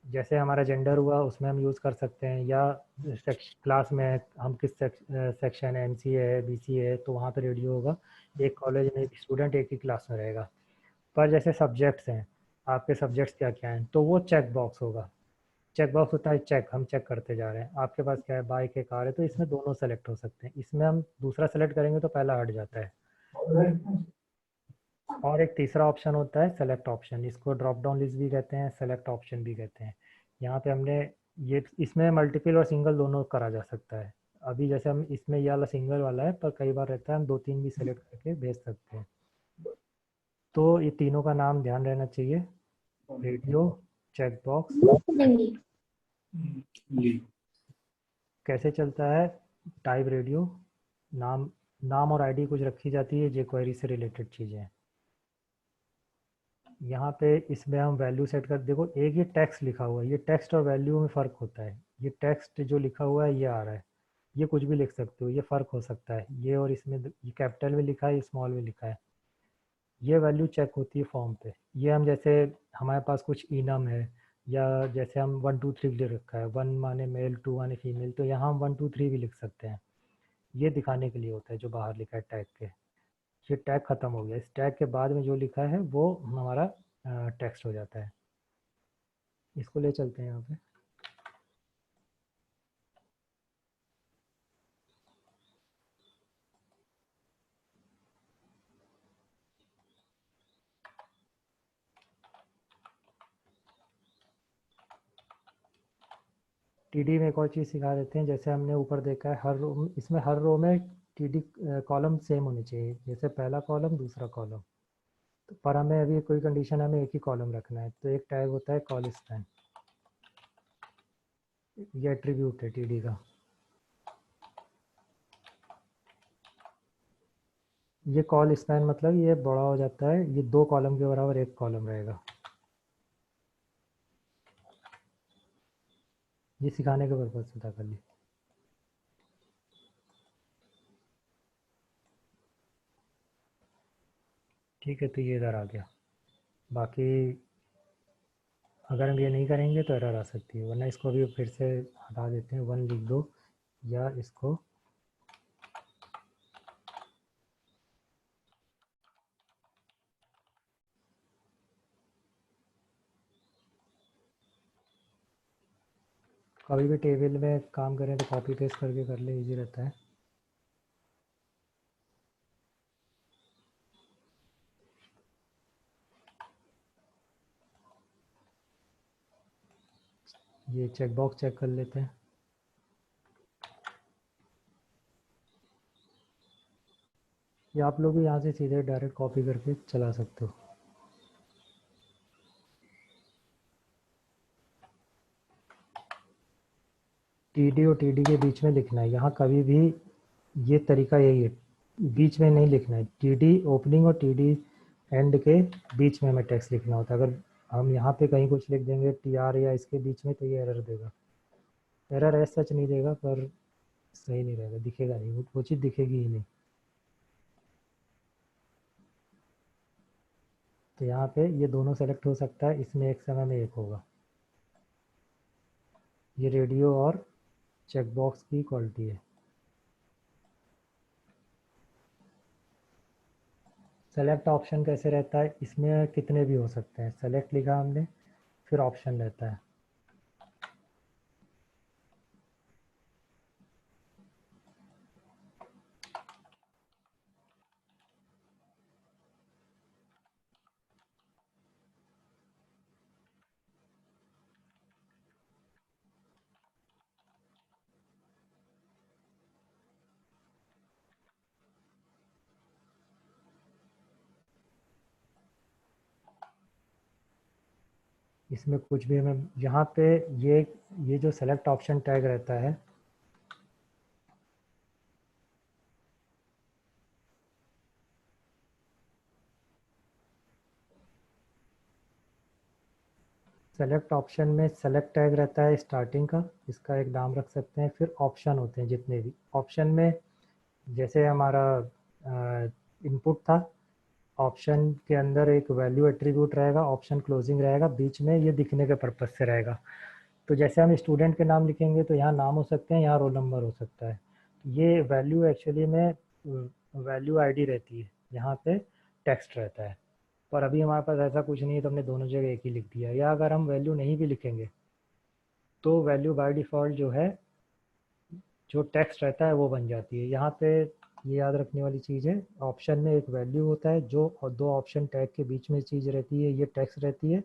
जैसे हमारा जेंडर हुआ उसमें हम यूज़ कर सकते हैं, या क्लास में हम किस सेक्शन है, एमसीए है, बीसीए है, तो वहाँ पे रेडियो होगा। एक कॉलेज में एक स्टूडेंट एक ही क्लास में रहेगा। पर जैसे सब्जेक्ट्स हैं, आपके सब्जेक्ट्स क्या क्या हैं, तो वो चेक बॉक्स होगा। चेक बॉक्स होता है चेक, हम चेक करते जा रहे हैं। आपके पास क्या है, बाइक है, कार है, तो इसमें दोनों सेलेक्ट हो सकते हैं। इसमें हम दूसरा सेलेक्ट करेंगे तो पहला हट जाता है। और एक तीसरा ऑप्शन होता है सेलेक्ट ऑप्शन, इसको ड्रॉप डाउन लिस्ट भी कहते हैं, सेलेक्ट ऑप्शन भी कहते हैं। यहाँ पे हमने ये, इसमें मल्टीपल और सिंगल दोनों करा जा सकता है। अभी जैसे हम इसमें ये वाला सिंगल वाला है, पर कई बार रहता है हम दो तीन भी सेलेक्ट करके भेज सकते हैं। तो ये तीनों का नाम ध्यान रहना चाहिए, रेडियो, चेक बॉक्स। कैसे चलता है, टाइप रेडियो, नाम, नाम और आईडी कुछ रखी जाती है, जे क्वेरी से रिलेटेड चीज़ें हैं। यहाँ पे इसमें हम वैल्यू सेट कर, देखो एक ये टेक्स्ट लिखा हुआ है, ये टेक्स्ट और वैल्यू में फ़र्क होता है। ये टेक्स्ट जो लिखा हुआ है ये आ रहा है, ये कुछ भी लिख सकते हो, ये फ़र्क हो सकता है। ये और इसमें ये कैपिटल में लिखा है, ये स्मॉल में लिखा है। ये वैल्यू चेक होती है फॉर्म पे। ये हम जैसे हमारे पास कुछ इनम है, या जैसे हम 1 2 3 लिख रखा है, 1 माने मेल, 2 माने फीमेल, तो यहाँ हम 1 2 3 भी लिख सकते हैं। ये दिखाने के लिए होता है जो बाहर लिखा है टैग के। ये टैग ख़त्म हो गया, इस टैग के बाद में जो लिखा है वो हमारा टेक्स्ट हो जाता है। इसको ले चलते हैं यहाँ पे। टीडी में एक और चीज़ सिखा देते हैं। जैसे हमने ऊपर देखा है, हर रो, इसमें हर रो में टीडी कॉलम सेम होने चाहिए, जैसे पहला कॉलम दूसरा कॉलम। तो पर हमें अभी कोई कंडीशन, हमें एक ही कॉलम रखना है, तो एक टैग होता है कॉल स्पैन। ये एट्रीब्यूट है टीडी का। ये कॉल स्पैन मतलब ये बड़ा हो जाता है, ये 2 कॉलम के बराबर एक कॉलम रहेगा। ये सिखाने के पर्पज से था खाली। ठीक है, तो ये इधर आ गया। बाकी अगर हम ये नहीं करेंगे तो एरर आ सकती है, वरना इसको भी फिर से हटा देते हैं, 1 लिख दो, या इसको कभी भी टेबल में काम करें तो कॉपी पेस्ट करके कर ले, इजी रहता है। ये चेक बॉक्स चेक कर लेते हैं। ये आप लोग भी यहाँ से सीधे डायरेक्ट कॉपी करके चला सकते हो। टीडी और टीडी के बीच में लिखना है, यहाँ कभी भी ये तरीका यही है, बीच में नहीं लिखना है। टीडी ओपनिंग और टीडी एंड के बीच में हमें टेक्स्ट लिखना होता है। अगर हम यहाँ पे कहीं कुछ लिख देंगे टीआर या इसके बीच में तो ये एरर देगा। एरर ऐसा सच नहीं देगा पर सही नहीं रहेगा, दिखेगा नहीं, वो चीज़ दिखेगी ही नहीं। तो यहाँ पे ये दोनों सेलेक्ट हो सकता है, इसमें एक समय में एक होगा। ये रेडियो और चेकबॉक्स की क्वालिटी है। सेलेक्ट ऑप्शन कैसे रहता है, इसमें कितने भी हो सकते हैं। सेलेक्ट लिखा हमने, फिर ऑप्शन रहता है। इसमें कुछ भी हमें यहाँ पे ये जो सेलेक्ट ऑप्शन टैग रहता है, सेलेक्ट ऑप्शन में सेलेक्ट टैग रहता है स्टार्टिंग का, इसका एक नाम रख सकते हैं। फिर ऑप्शन होते हैं जितने भी ऑप्शन में, जैसे हमारा इनपुट था, ऑप्शन के अंदर एक वैल्यू एट्रीब्यूट रहेगा, ऑप्शन क्लोजिंग रहेगा, बीच में ये दिखने के पर्पज से रहेगा। तो जैसे हम स्टूडेंट के नाम लिखेंगे तो यहाँ नाम हो सकते हैं, यहाँ रोल नंबर हो सकता है। ये वैल्यू एक्चुअली में वैल्यू आईडी रहती है, यहाँ पे टेक्स्ट रहता है। पर अभी हमारे पास ऐसा कुछ नहीं है तो हमने दोनों जगह एक ही लिख दिया। या अगर हम वैल्यू नहीं भी लिखेंगे तो वैल्यू बाय डिफ़ॉल्ट जो है, जो टेक्स्ट रहता है वो बन जाती है। यहाँ पे ये याद रखने वाली चीज़ है, ऑप्शन में एक वैल्यू होता है जो, और दो ऑप्शन टैग के बीच में चीज़ रहती है, ये टेक्स्ट रहती है।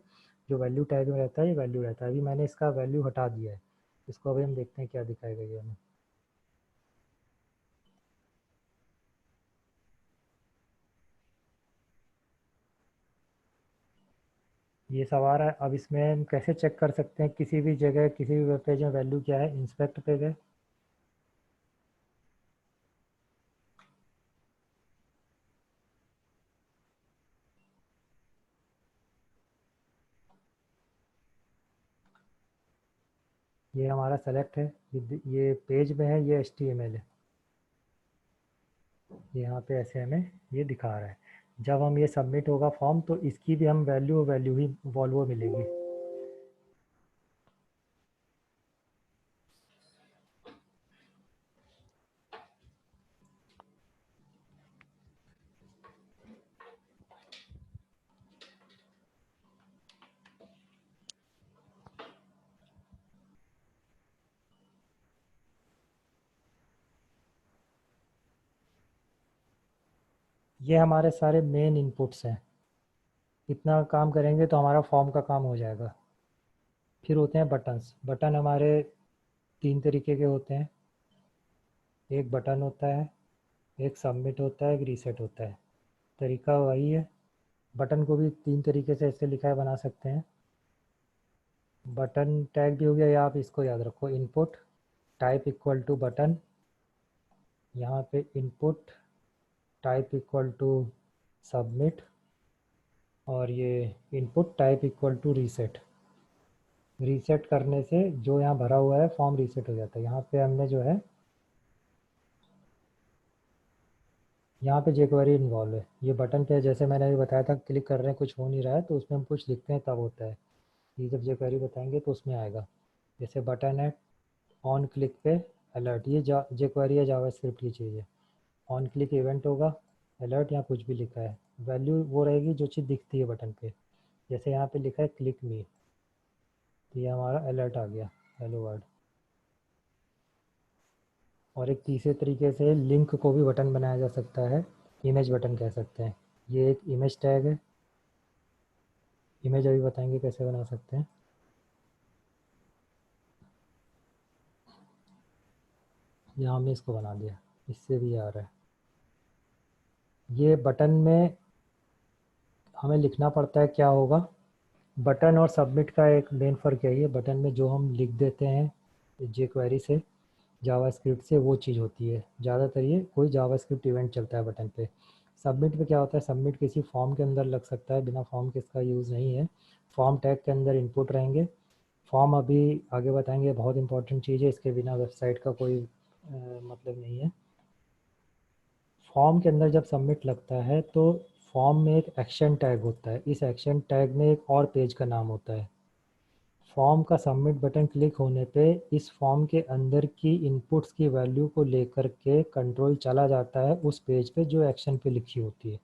जो वैल्यू टैग में रहता है ये वैल्यू रहता है। अभी मैंने इसका वैल्यू हटा दिया है, इसको अभी हम देखते हैं क्या दिखाएगा ये हमें। ये सवाल है। अब इसमें हम कैसे चेक कर सकते हैं किसी भी जगह किसी भी वेब पेज में वैल्यू क्या है। इंस्पेक्ट पे गए, ये हमारा सेलेक्ट है, ये पेज में है, ये HTML है, ये यहाँ पे ऐसे हमें ये दिखा रहा है। जब हम ये सबमिट होगा फॉर्म तो इसकी भी हम वैल्यू वैल्यू ही वॉल्वो मिलेगी। ये हमारे सारे मेन इनपुट्स हैं। इतना काम करेंगे तो हमारा फॉर्म का काम हो जाएगा। फिर होते हैं बटन्स। बटन हमारे तीन तरीके के होते हैं, एक बटन होता है, एक सबमिट होता है, एक रीसेट होता है। तरीका वही है। बटन को भी तीन तरीके से ऐसे लिखा है बना सकते हैं। बटन टैग भी हो गया, या आप इसको याद रखो, input type equal to button, यहाँ पे input type equal to submit, और ये input type equal to reset. Reset करने से जो यहाँ भरा हुआ है फॉर्म रीसेट हो जाता है। यहाँ पे हमने जो है, यहाँ पे jQuery इन्वॉल्व है। ये बटन पे जैसे मैंने अभी बताया था, क्लिक कर रहे हैं कुछ हो नहीं रहा है तो उसमें हम कुछ लिखते हैं तब होता है। ये जब jQuery बताएंगे तो उसमें आएगा। जैसे बटन है, ऑन क्लिक पे अलर्ट, ये jQuery या जावास्क्रिप्ट की चीज़ है। ऑन क्लिक इवेंट होगा, अलर्ट यहाँ कुछ भी लिखा है, वैल्यू वो रहेगी जो चीज़ दिखती है बटन पे। जैसे यहाँ पे लिखा है क्लिक मी, तो ये हमारा अलर्ट आ गया, हेलो वर्ल्ड। और एक तीसरे तरीके से लिंक को भी बटन बनाया जा सकता है, इमेज बटन कह सकते हैं। ये एक इमेज टैग है, इमेज अभी बताएंगे कैसे बना सकते हैं। यहाँ हमने इसको बना दिया, इससे भी आ रहा है। ये बटन में हमें लिखना पड़ता है क्या होगा। बटन और सबमिट का एक मेन फ़र्क है, ये बटन में जो हम लिख देते हैं jQuery से, जावास्क्रिप्ट से, वो चीज़ होती है ज़्यादातर। ये कोई जावास्क्रिप्ट इवेंट चलता है बटन पे। सबमिट पे क्या होता है, सबमिट किसी फॉर्म के अंदर लग सकता है, बिना फॉर्म के इसका यूज़ नहीं है। फॉर्म टैग के अंदर इनपुट रहेंगे। फॉर्म अभी आगे बताएंगे, बहुत इंपॉर्टेंट चीज़ है, इसके बिना वेबसाइट का कोई मतलब नहीं है। फॉर्म के अंदर जब सबमिट लगता है तो फॉर्म में एक एक्शन टैग होता है, इस एक्शन टैग में एक और पेज का नाम होता है। फॉर्म का सबमिट बटन क्लिक होने पे इस फॉर्म के अंदर की इनपुट्स की वैल्यू को लेकर के कंट्रोल चला जाता है उस पेज पे जो एक्शन पे लिखी होती है।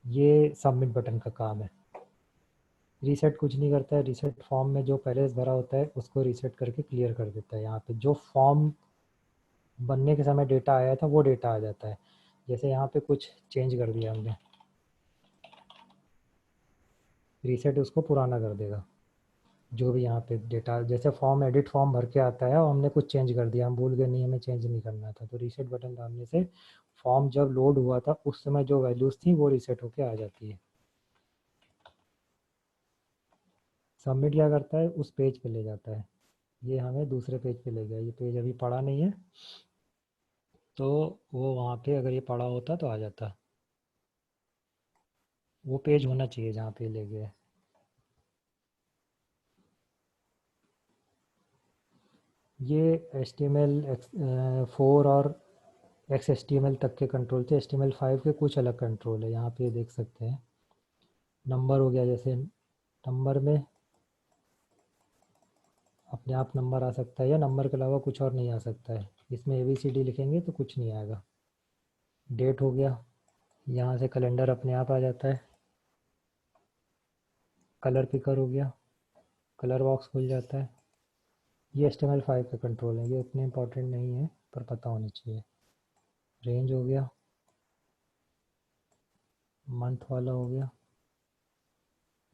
ये सबमिट बटन का काम है। रीसेट कुछ नहीं करता है, रीसेट फॉर्म में जो पहले भरा होता है उसको रीसेट करके क्लियर कर देता है। यहाँ पे जो फॉर्म बनने के समय डेटा आया था वो डेटा आ जाता है। जैसे यहाँ पे कुछ चेंज कर दिया हमने, रीसेट उसको पुराना कर देगा। जो भी यहाँ पे डेटा, जैसे फॉर्म एडिट फॉर्म भर के आता है और हमने कुछ चेंज कर दिया, हम भूल गए नहीं हमें चेंज नहीं करना था, तो रीसेट बटन दाबने से फॉर्म जब लोड हुआ था उस समय जो वैल्यूज़ थी वो रीसेट होके आ जाती है। सबमिट क्या करता है, उस पेज पे ले जाता है। ये हमें दूसरे पेज पे ले गया, ये पेज अभी पड़ा नहीं है, तो वो वहाँ पे अगर ये पड़ा होता तो आ जाता। वो पेज होना चाहिए जहाँ पे ले गया है। ये HTML4 और XHTML तक के कंट्रोल थे। HTML5 के कुछ अलग कंट्रोल है, यहाँ पे देख सकते हैं। नंबर हो गया, जैसे नंबर में अपने आप नंबर आ सकता है या नंबर के अलावा कुछ और नहीं आ सकता है। इसमें ABCD लिखेंगे तो कुछ नहीं आएगा। डेट हो गया, यहाँ से कैलेंडर अपने आप आ जाता है। कलर पिकर हो गया, कलर बॉक्स खुल जाता है। ये HTML5 का कंट्रोल है, ये उतने इंपॉर्टेंट नहीं है पर पता होना चाहिए। रेंज हो गया, मंथ वाला हो गया,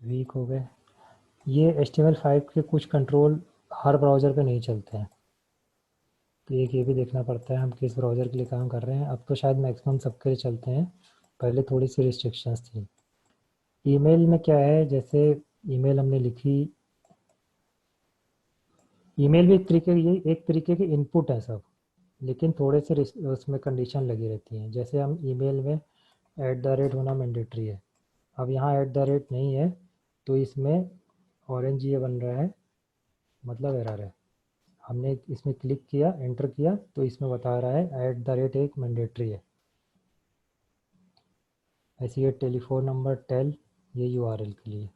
वीक हो गए। ये HTML5 के कुछ कंट्रोल हर ब्राउज़र पे नहीं चलते हैं, तो एक ये भी देखना पड़ता है हम किस ब्राउज़र के लिए काम कर रहे हैं। अब तो शायद मैक्सिमम सबके लिए चलते हैं, पहले थोड़ी सी रिस्ट्रिक्शंस थी। ईमेल में क्या है, जैसे ईमेल हमने लिखी, ईमेल भी एक तरीके के इनपुट है सब, लेकिन थोड़े से उसमें कंडीशन लगी रहती हैं। जैसे हम ईमेल में @ होना मैंडेटरी है, अब यहाँ @ नहीं है तो इसमें ऑरेंज ये बन रहा है, मतलब एरर है। हमने इसमें क्लिक किया, एंटर किया, तो इसमें बता रहा है @ एक मैंडेटरी है। ऐसे ये टेलीफोन नंबर टेल, ये URL के लिए।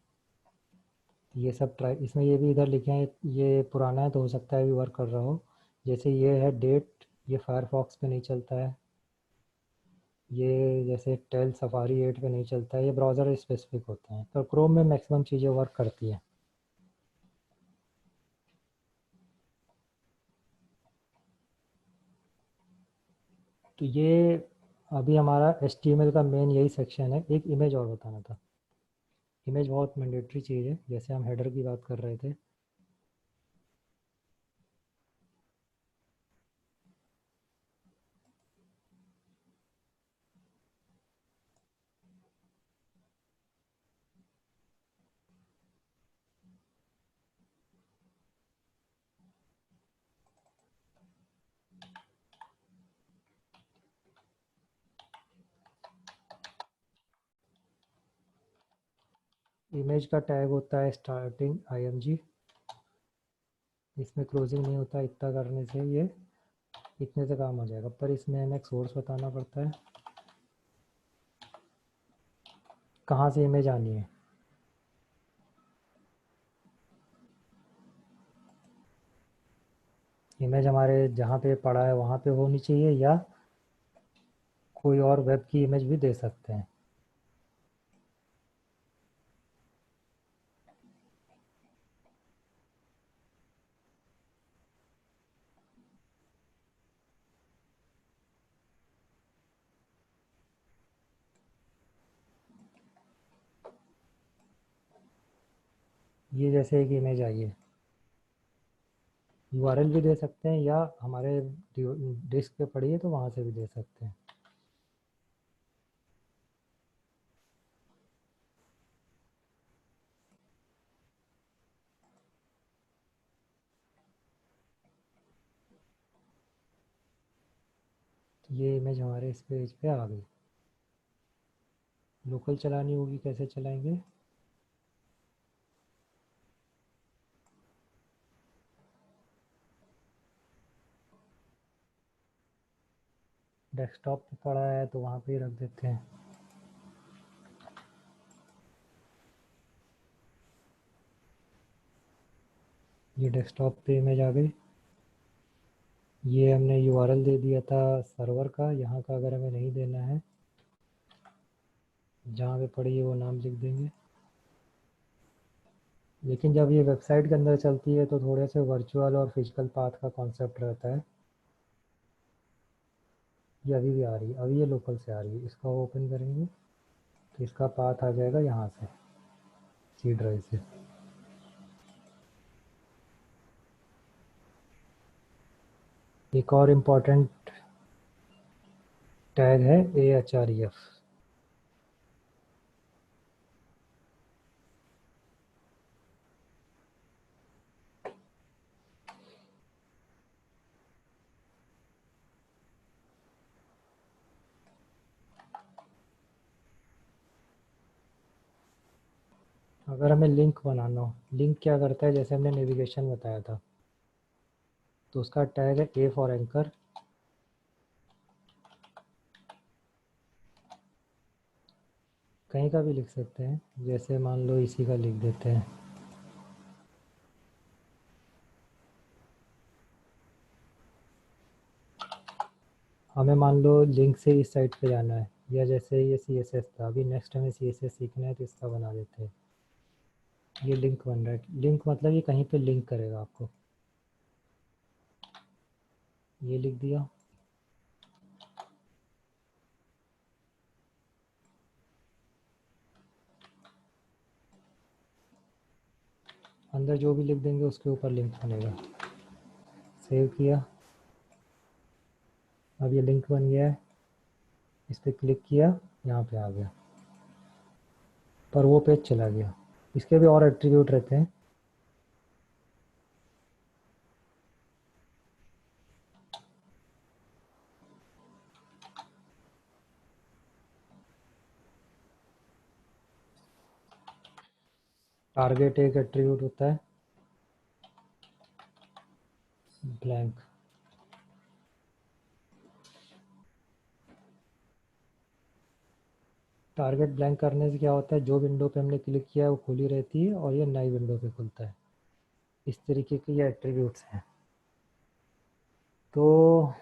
ये सब ट्राई, इसमें ये भी इधर लिखे हैं, ये पुराना है तो हो सकता है भी वर्क कर रहा हो। जैसे ये है डेट, ये फायरफॉक्स पे नहीं चलता है। ये जैसे टेल सफारी 8 पे नहीं चलता है, ये ब्राउज़र स्पेसिफिक होते हैं, पर क्रोम में मैक्सिमम चीज़ें वर्क करती हैं। तो ये अभी हमारा HTML का मेन यही सेक्शन है। एक इमेज और बताना था, इमेज बहुत मैंडेटरी चीज़ है, जैसे हम हेडर की बात कर रहे थे। इमेज का टैग होता है स्टार्टिंग IMG, इसमें क्लोजिंग नहीं होता। इतना करने से ये इतने से काम हो जाएगा, पर इसमें हमें एक सोर्स बताना पड़ता है, कहाँ से इमेज आनी है। इमेज हमारे जहाँ पे पड़ा है वहाँ पे होनी चाहिए, या कोई और वेब की इमेज भी दे सकते हैं। ये जैसे एक इमेज आई है, URL भी दे सकते हैं, या हमारे डिस्क पे पड़ी है तो वहाँ से भी दे सकते हैं। ये इमेज हमारे इस पेज पे आ गई। लोकल चलानी होगी, कैसे चलाएंगे? डेस्कटॉप पे पड़ा है तो वहाँ पे ही रख देते हैं। ये डेस्कटॉप पे इमेज आ गई। ये हमने यूआरएल दे दिया था सर्वर का, यहाँ का अगर हमें नहीं देना है, जहाँ पे पड़ी है वो नाम लिख देंगे। लेकिन जब ये वेबसाइट के अंदर चलती है तो थोड़े से वर्चुअल और फिजिकल पाथ का कॉन्सेप्ट रहता है। ये अभी भी आ रही है, अभी ये लोकल से आ रही है। इसको ओपन करेंगे तो इसका पाथ आ जाएगा यहाँ से, सी ड्राइव से। एक और इम्पॉर्टेंट टैग है AHREF। अगर हमें लिंक बनाना हो, लिंक क्या करता है, जैसे हमने नेविगेशन बताया था, तो उसका टैग है A फॉर एंकर। कहीं का भी लिख सकते हैं, जैसे मान लो इसी का लिख देते हैं। हमें मान लो लिंक से इस साइट पे जाना है, या जैसे ये CSS था, अभी नेक्स्ट हमें CSS सीखना है तो इसका बना देते हैं। ये लिंक बन रहा है। लिंक मतलब ये कहीं पे लिंक करेगा आपको। ये लिख दिया। अंदर जो भी लिख देंगे उसके ऊपर लिंक बनेगा। सेव किया। अब ये लिंक बन गया है। इस पर क्लिक किया, यहाँ पे आ गया, पर वो पेज चला गया। इसके भी और एट्रीब्यूट रहते हैं। टारगेट एक एट्रीब्यूट होता है, ब्लैंक। टारगेट ब्लैंक करने से क्या होता है, जो विंडो पे हमने क्लिक किया है वो खुली रहती है और ये नई विंडो पे खुलता है। इस तरीके के ये एट्रीब्यूट्स हैं। तो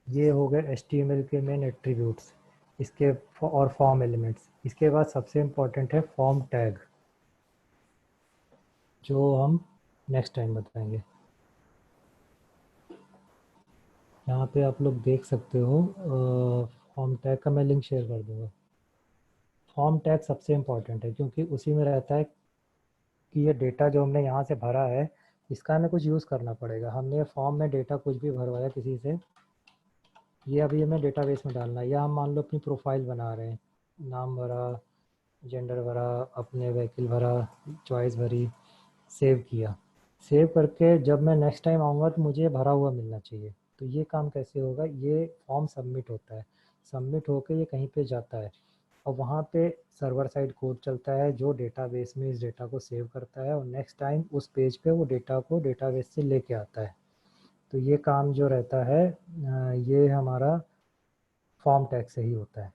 ये हो गए HTML के मेन एट्रीब्यूट्स, इसके और फॉर्म एलिमेंट्स। इसके बाद सबसे इम्पोर्टेंट है फॉर्म टैग, जो हम नेक्स्ट टाइम बताएंगे। यहाँ पे आप लोग देख सकते हो, फॉर्म टैग का मैं लिंक शेयर कर दूँगा। फॉर्म टैग सबसे इम्पॉर्टेंट है क्योंकि उसी में रहता है कि ये डेटा जो हमने यहाँ से भरा है इसका हमें कुछ यूज़ करना पड़ेगा। हमने फॉर्म में डेटा कुछ भी भरवाया किसी से, ये अभी हमें डेटाबेस में डालना है। या हम मान लो अपनी प्रोफाइल बना रहे हैं, नाम भरा, जेंडर भरा, अपने व्हीकल भरा, चॉइस भरी, सेव किया। सेव करके जब मैं नेक्स्ट टाइम आऊँगा तो मुझे भरा हुआ मिलना चाहिए। तो ये काम कैसे होगा, ये फॉर्म सबमिट होता है, सबमिट होकर ये कहीं पे जाता है और वहाँ पे सर्वर साइड कोड चलता है जो डेटाबेस में इस डेटा को सेव करता है और नेक्स्ट टाइम उस पेज पे वो डेटा को डेटाबेस से लेके आता है। तो ये काम जो रहता है ये हमारा फॉर्म टैग से ही होता है।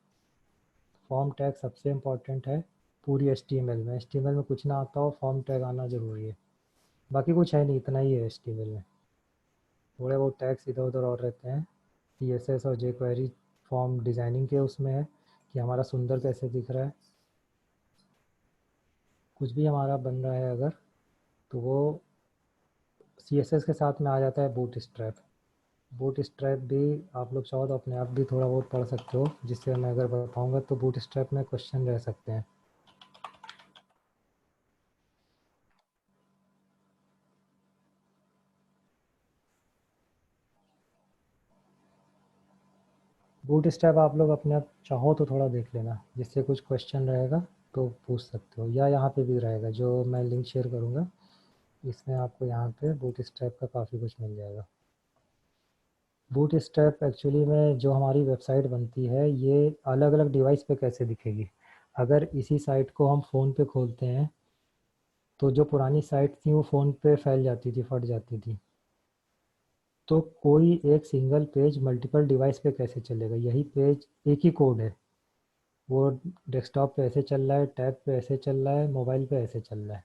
फॉर्म टैग सबसे इम्पॉर्टेंट है पूरी HTML में। HTML में कुछ ना आता हो, फॉर्म टैग आना ज़रूरी है। बाकी कुछ है नहीं, इतना ही है HTML में। थोड़े बहुत टैग्स इधर उधर और रहते हैं। CSS और jQuery फॉर्म डिज़ाइनिंग के उसमें है कि हमारा सुंदर कैसे दिख रहा है। कुछ भी हमारा बन रहा है अगर, तो वो CSS के साथ में आ जाता है बूट स्ट्रैप। बूट स्ट्रैप भी आप लोग चाहो तो अपने आप भी थोड़ा बहुत पढ़ सकते हो, जिससे मैं अगर बताऊँगा तो बूट स्ट्रैप में क्वेश्चन रह सकते हैं। बूट स्ट्रैप आप लोग अपने आप चाहो तो थोड़ा देख लेना, जिससे कुछ क्वेश्चन रहेगा तो पूछ सकते हो, या यहाँ पे भी रहेगा जो मैं लिंक शेयर करूँगा, इसमें आपको यहाँ पे बूट स्ट्रैप का काफ़ी कुछ मिल जाएगा। बूट स्ट्रैप एक्चुअली में जो हमारी वेबसाइट बनती है ये अलग अलग डिवाइस पे कैसे दिखेगी। अगर इसी साइट को हम फ़ोन पे खोलते हैं तो जो पुरानी साइट थी वो फ़ोन पे फैल जाती थी, फट जाती थी। तो कोई एक सिंगल पेज मल्टीपल डिवाइस पे कैसे चलेगा। यही पेज एक ही कोड है, वो डेस्कटॉप पे ऐसे चल रहा है, टैब पे ऐसे चल रहा है, मोबाइल पे ऐसे चल रहा है।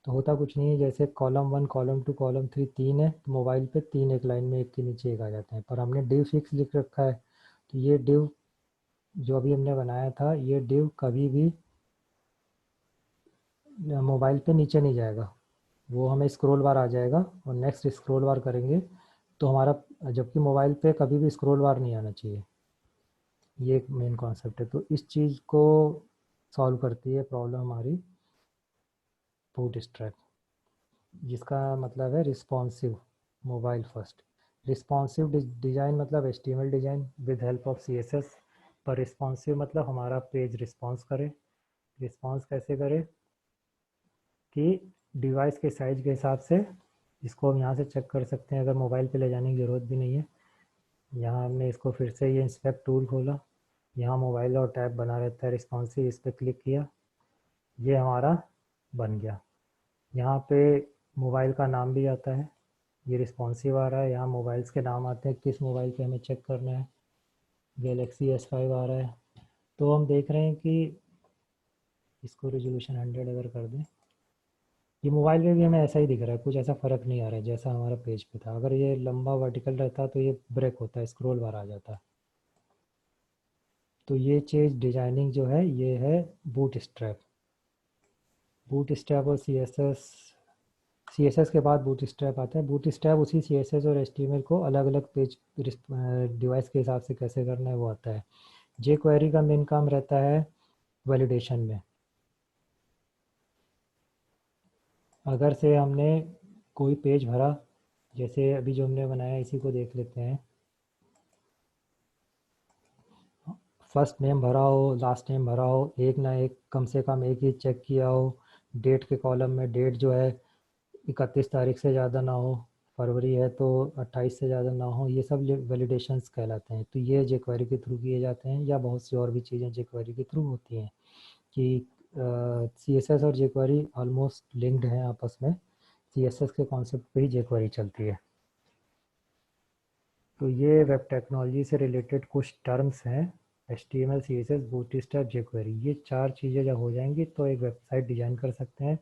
तो होता कुछ नहीं है, जैसे कॉलम 1 कॉलम 2 कॉलम 3 तीन है तो मोबाइल पे तीन एक लाइन में एक के नीचे एक आ जाते हैं, पर हमने डिव फिक्स लिख रखा है। तो ये डिव जो अभी हमने बनाया था, ये डिव कभी भी मोबाइल पे नीचे नहीं जाएगा, वो हमें स्क्रॉल बार आ जाएगा और नेक्स्ट स्क्रॉल बार करेंगे तो हमारा, जबकि मोबाइल पे कभी भी स्क्रॉल बार नहीं आना चाहिए। ये एक मेन कॉन्सेप्ट है। तो इस चीज़ को सॉल्व करती है प्रॉब्लम हमारी बूटस्ट्रैप, जिसका मतलब है responsive mobile first. Responsive design मतलब HTML design with help of CSS, पर रिस्पॉन्सिव मतलब हमारा पेज रिस्पॉन्स करे। रिस्पॉन्स कैसे करे कि डिवाइस के साइज़ के हिसाब से, जिसको हम यहाँ से चेक कर सकते हैं, अगर मोबाइल पे ले जाने की ज़रूरत भी नहीं है। यहाँ हमने इसको फिर से ये इंस्पेक्ट टूल खोला, यहाँ मोबाइल और टैब बना रहता है रिस्पॉन्सिव, इस पर क्लिक किया, ये हमारा बन गया। यहाँ पे मोबाइल का नाम भी आता है, ये रिस्पॉन्सिव आ रहा है। यहाँ मोबाइल्स के नाम आते हैं, किस मोबाइल पे हमें चेक करना है। गैलेक्सी S5 आ रहा है। तो हम देख रहे हैं कि इसको रेजोल्यूशन 100 अगर कर दें, ये मोबाइल में भी हमें ऐसा ही दिख रहा है, कुछ ऐसा फ़र्क नहीं आ रहा है जैसा हमारा पेज पे था। अगर ये लंबा वर्टिकल रहता तो ये ब्रेक होता है, स्क्रॉल बार आ जाता। तो ये चीज़ डिजाइनिंग जो है ये है बूट स्ट्रैप। बूट स्ट्रैप और CSS के बाद बूट स्ट्रैप आता है। बूट स्ट्रैप उसी CSS और HTML को अलग अलग पेज डिवाइस के हिसाब से कैसे करना है वो आता है। jQuery का मेन काम रहता है वैलिडेशन में। अगर से हमने कोई पेज भरा, जैसे अभी जो हमने बनाया इसी को देख लेते हैं। फर्स्ट नेम भरा हो, लास्ट नेम भरा हो, एक ना एक कम से कम एक ही चेक किया हो। डेट के कॉलम में डेट जो है 31 तारीख से ज़्यादा ना हो, फरवरी है तो 28 से ज़्यादा ना हो, ये सब वैलिडेशंस कहलाते हैं। तो ये jQuery के थ्रू किए जाते हैं, या बहुत सी और भी चीज़ें jQuery के थ्रू होती हैं कि CSS और jQuery ऑलमोस्ट लिंक्ड हैं आपस में। CSS के कॉन्सेप्ट पे ही jQuery चलती है। तो ये वेब टेक्नोलॉजी से रिलेटेड कुछ टर्म्स हैं, HTML CSS बूटस्ट्रैप jQuery। ये चार चीज़ें जब हो जाएंगी तो एक वेबसाइट डिज़ाइन कर सकते हैं।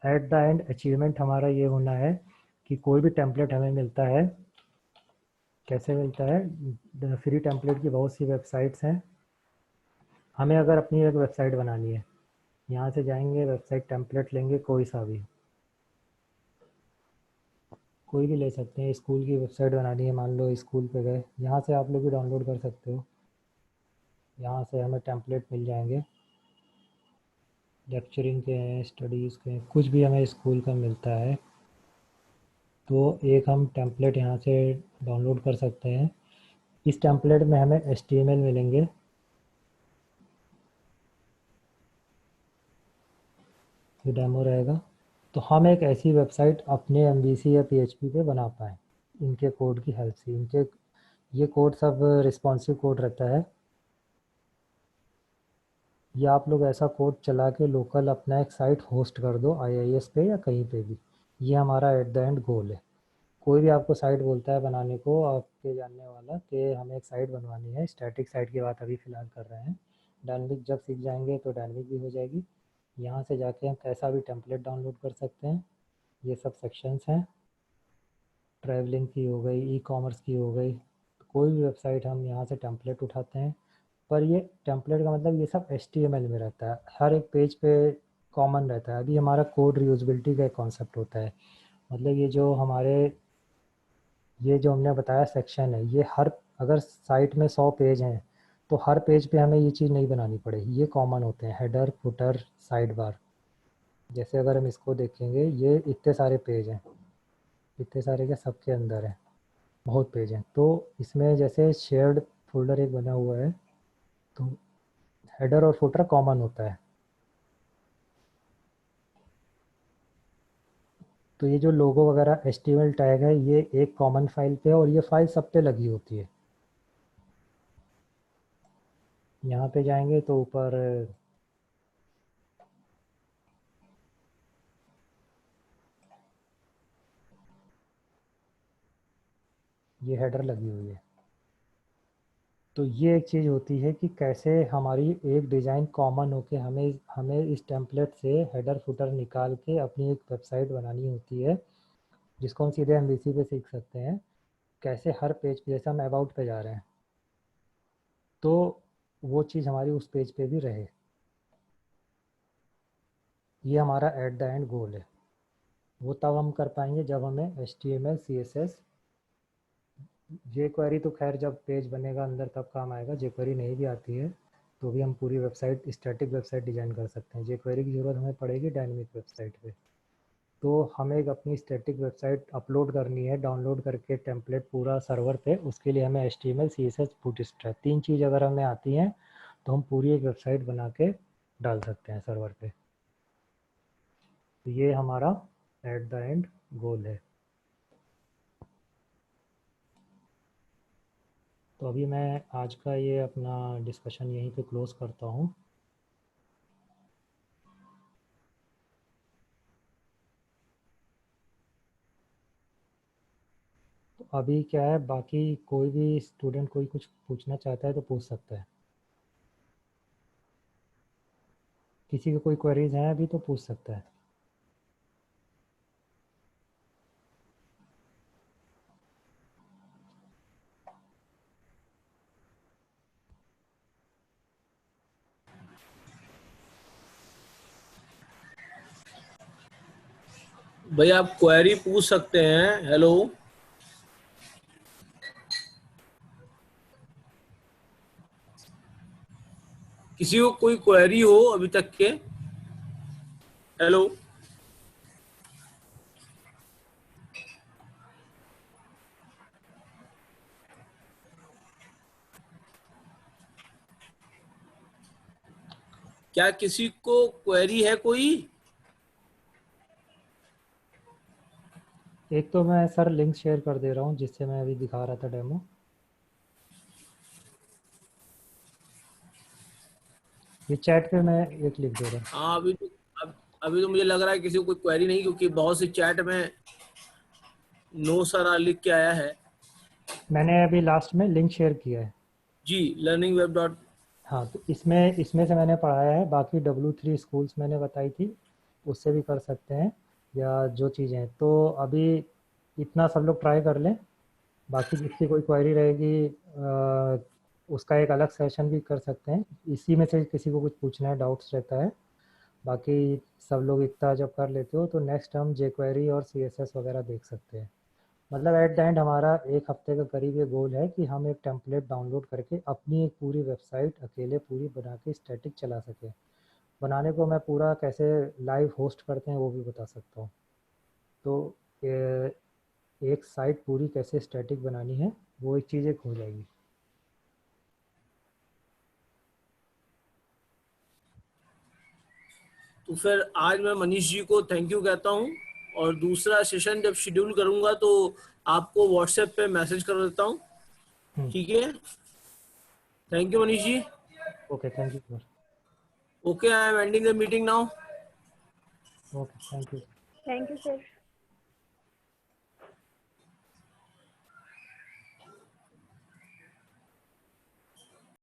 एट द एंड अचीवमेंट हमारा ये होना है कि कोई भी टेम्पलेट हमें मिलता है, कैसे मिलता है, फ्री टेम्पलेट की बहुत सी वेबसाइट्स हैं। हमें अगर अपनी एक वेबसाइट बनानी है, यहाँ से जाएंगे वेबसाइट टेम्पलेट लेंगे, कोई सा भी, कोई भी ले सकते हैं। स्कूल की वेबसाइट बनानी है, मान लो स्कूल पे गए, यहाँ से आप लोग भी डाउनलोड कर सकते हो। यहाँ से हमें टेम्पलेट मिल जाएंगे, लेक्चरिंग के हैं, स्टडीज़ के हैं, कुछ भी हमें स्कूल का मिलता है तो एक हम टेम्पलेट यहाँ से डाउनलोड कर सकते हैं। इस टेम्पलेट में हमें HTML मिलेंगे, ये डेमो रहेगा। तो हम एक ऐसी वेबसाइट अपने MVC या PHP पे बना पाएँ इनके कोड की हेल्प से। इनके ये कोड सब रिस्पॉन्सिव कोड रहता है। या आप लोग ऐसा कोड चला के लोकल अपना एक साइट होस्ट कर दो IIS पे या कहीं पे भी, ये हमारा एट द एंड गोल है। कोई भी आपको साइट बोलता है बनाने को, आपके जानने वाला, कि हमें एक साइट बनवानी है, स्टैटिक साइट की बात अभी फ़िलहाल कर रहे हैं, डायनेमिक जब सीख जाएंगे तो डायनेमिक भी हो जाएगी। यहाँ से जाके हम कैसा भी टेम्पलेट डाउनलोड कर सकते हैं। ये सब सेक्शंस हैं, ट्रैवलिंग की हो गई, ई-कॉमर्स की हो गई, कोई भी वेबसाइट हम यहाँ से टेम्पलेट उठाते हैं। पर ये टेम्पलेट का मतलब ये सब HTML में रहता है, हर एक पेज पे कॉमन रहता है। अभी हमारा कोड रीयूज़बिलिटी का एक कॉन्सेप्ट होता है, मतलब ये जो हमारे, ये जो हमने बताया सेक्शन है, ये हर, अगर साइट में 100 पेज हैं तो हर पेज पे हमें ये चीज़ नहीं बनानी पड़ेगी, ये कॉमन होते हैं, हेडर, फुटर, साइड बार। जैसे अगर हम इसको देखेंगे, ये इतने सारे पेज हैं, इतने सारे के सबके अंदर है, बहुत पेज हैं। तो इसमें जैसे शेयर्ड फोल्डर एक बना हुआ है, तो हेडर और फुटर कॉमन होता है। तो ये जो लोगो वगैरह HTML टैग है ये एक कॉमन फाइल पे है और ये फाइल सब पे लगी होती है। यहाँ पे जाएंगे तो ऊपर ये हेडर लगी हुई है। तो ये एक चीज़ होती है कि कैसे हमारी एक डिज़ाइन कॉमन होके हमें हमें इस टेम्पलेट से हेडर फुटर निकाल के अपनी एक वेबसाइट बनानी होती है, जिसको हम सीधे MVC पे सीख सकते हैं। कैसे हर पेज पे, जैसे हम अबाउट पे जा रहे हैं तो वो चीज़ हमारी उस पेज पे भी रहे। ये हमारा एट द एंड गोल है। वो तब हम कर पाएंगे जब हमें HTML CSS, jQuery तो खैर जब पेज बनेगा अंदर तब काम आएगा। jQuery नहीं भी आती है तो भी हम पूरी वेबसाइट, स्टैटिक वेबसाइट डिज़ाइन कर सकते हैं। jQuery की ज़रूरत हमें पड़ेगी डायनेमिक वेबसाइट पे। तो हमें एक अपनी स्टैटिक वेबसाइट अपलोड करनी है, डाउनलोड करके टेम्पलेट पूरा सर्वर पे। उसके लिए हमें HTML CSS बूटस्ट्रैप 3 चीज़ अगर हमें आती हैं तो हम पूरी एक वेबसाइट बना के डाल सकते हैं सर्वर पे। तो ये हमारा एट द एंड गोल है। तो अभी मैं आज का ये अपना डिस्कशन यहीं पे क्लोज़ करता हूँ। तो अभी क्या है, बाकी कोई भी स्टूडेंट कोई कुछ पूछना चाहता है तो पूछ सकता है। किसी को कोई क्वेरीज हैं अभी तो पूछ सकता है। भाई आप क्वेरी पूछ सकते हैं। हेलो, किसी को कोई क्वेरी हो अभी तक के? हेलो, क्या किसी को क्वेरी है कोई? एक तो मैं सर लिंक शेयर कर दे रहा हूँ जिससे मैं अभी दिखा रहा था डेमो। ये चैट पे मैं एक लिख दे रहा हूँ। हाँ, अभी तो मुझे लग रहा है किसी को कोई क्वेरी नहीं, क्योंकि बहुत सी चैट में नो सर लिख के आया है। मैंने अभी लास्ट में लिंक शेयर किया है। जी, लर्निंग वेब डॉट। हाँ, तो इसमें इसमें से मैंने पढ़ाया है। बाकी W3 स्कूल्स मैंने बताई थी, उससे भी कर सकते हैं, या जो चीज़ें हैं। तो अभी इतना सब लोग ट्राई कर लें। बाकी जिसकी कोई क्वेरी रहेगी उसका एक अलग सेशन भी कर सकते हैं। इसी में से किसी को कुछ पूछना है, डाउट्स रहता है। बाकी सब लोग इतना जब कर लेते हो तो नेक्स्ट हम jQuery और CSS वगैरह देख सकते हैं। मतलब एट द एंड हमारा एक हफ्ते का करीब ये गोल है कि हम एक टेम्पलेट डाउनलोड करके अपनी एक पूरी वेबसाइट अकेले पूरी बना के स्टैटिक चला सकें। बनाने को मैं पूरा कैसे लाइव होस्ट करते हैं वो भी बता सकता हूँ। तो एक साइट पूरी कैसे स्टैटिक बनानी है वो एक चीज़ एक हो जाएगी। तो फिर आज मैं मनीष जी को थैंक यू कहता हूँ, और दूसरा सेशन जब शेड्यूल करूंगा तो आपको व्हाट्सएप पे मैसेज कर देता हूँ। ठीक है, thank you Manish ji. Okay, thank you sir. Okay, I am ending the meeting now. Okay, thank you. Thank you, sir.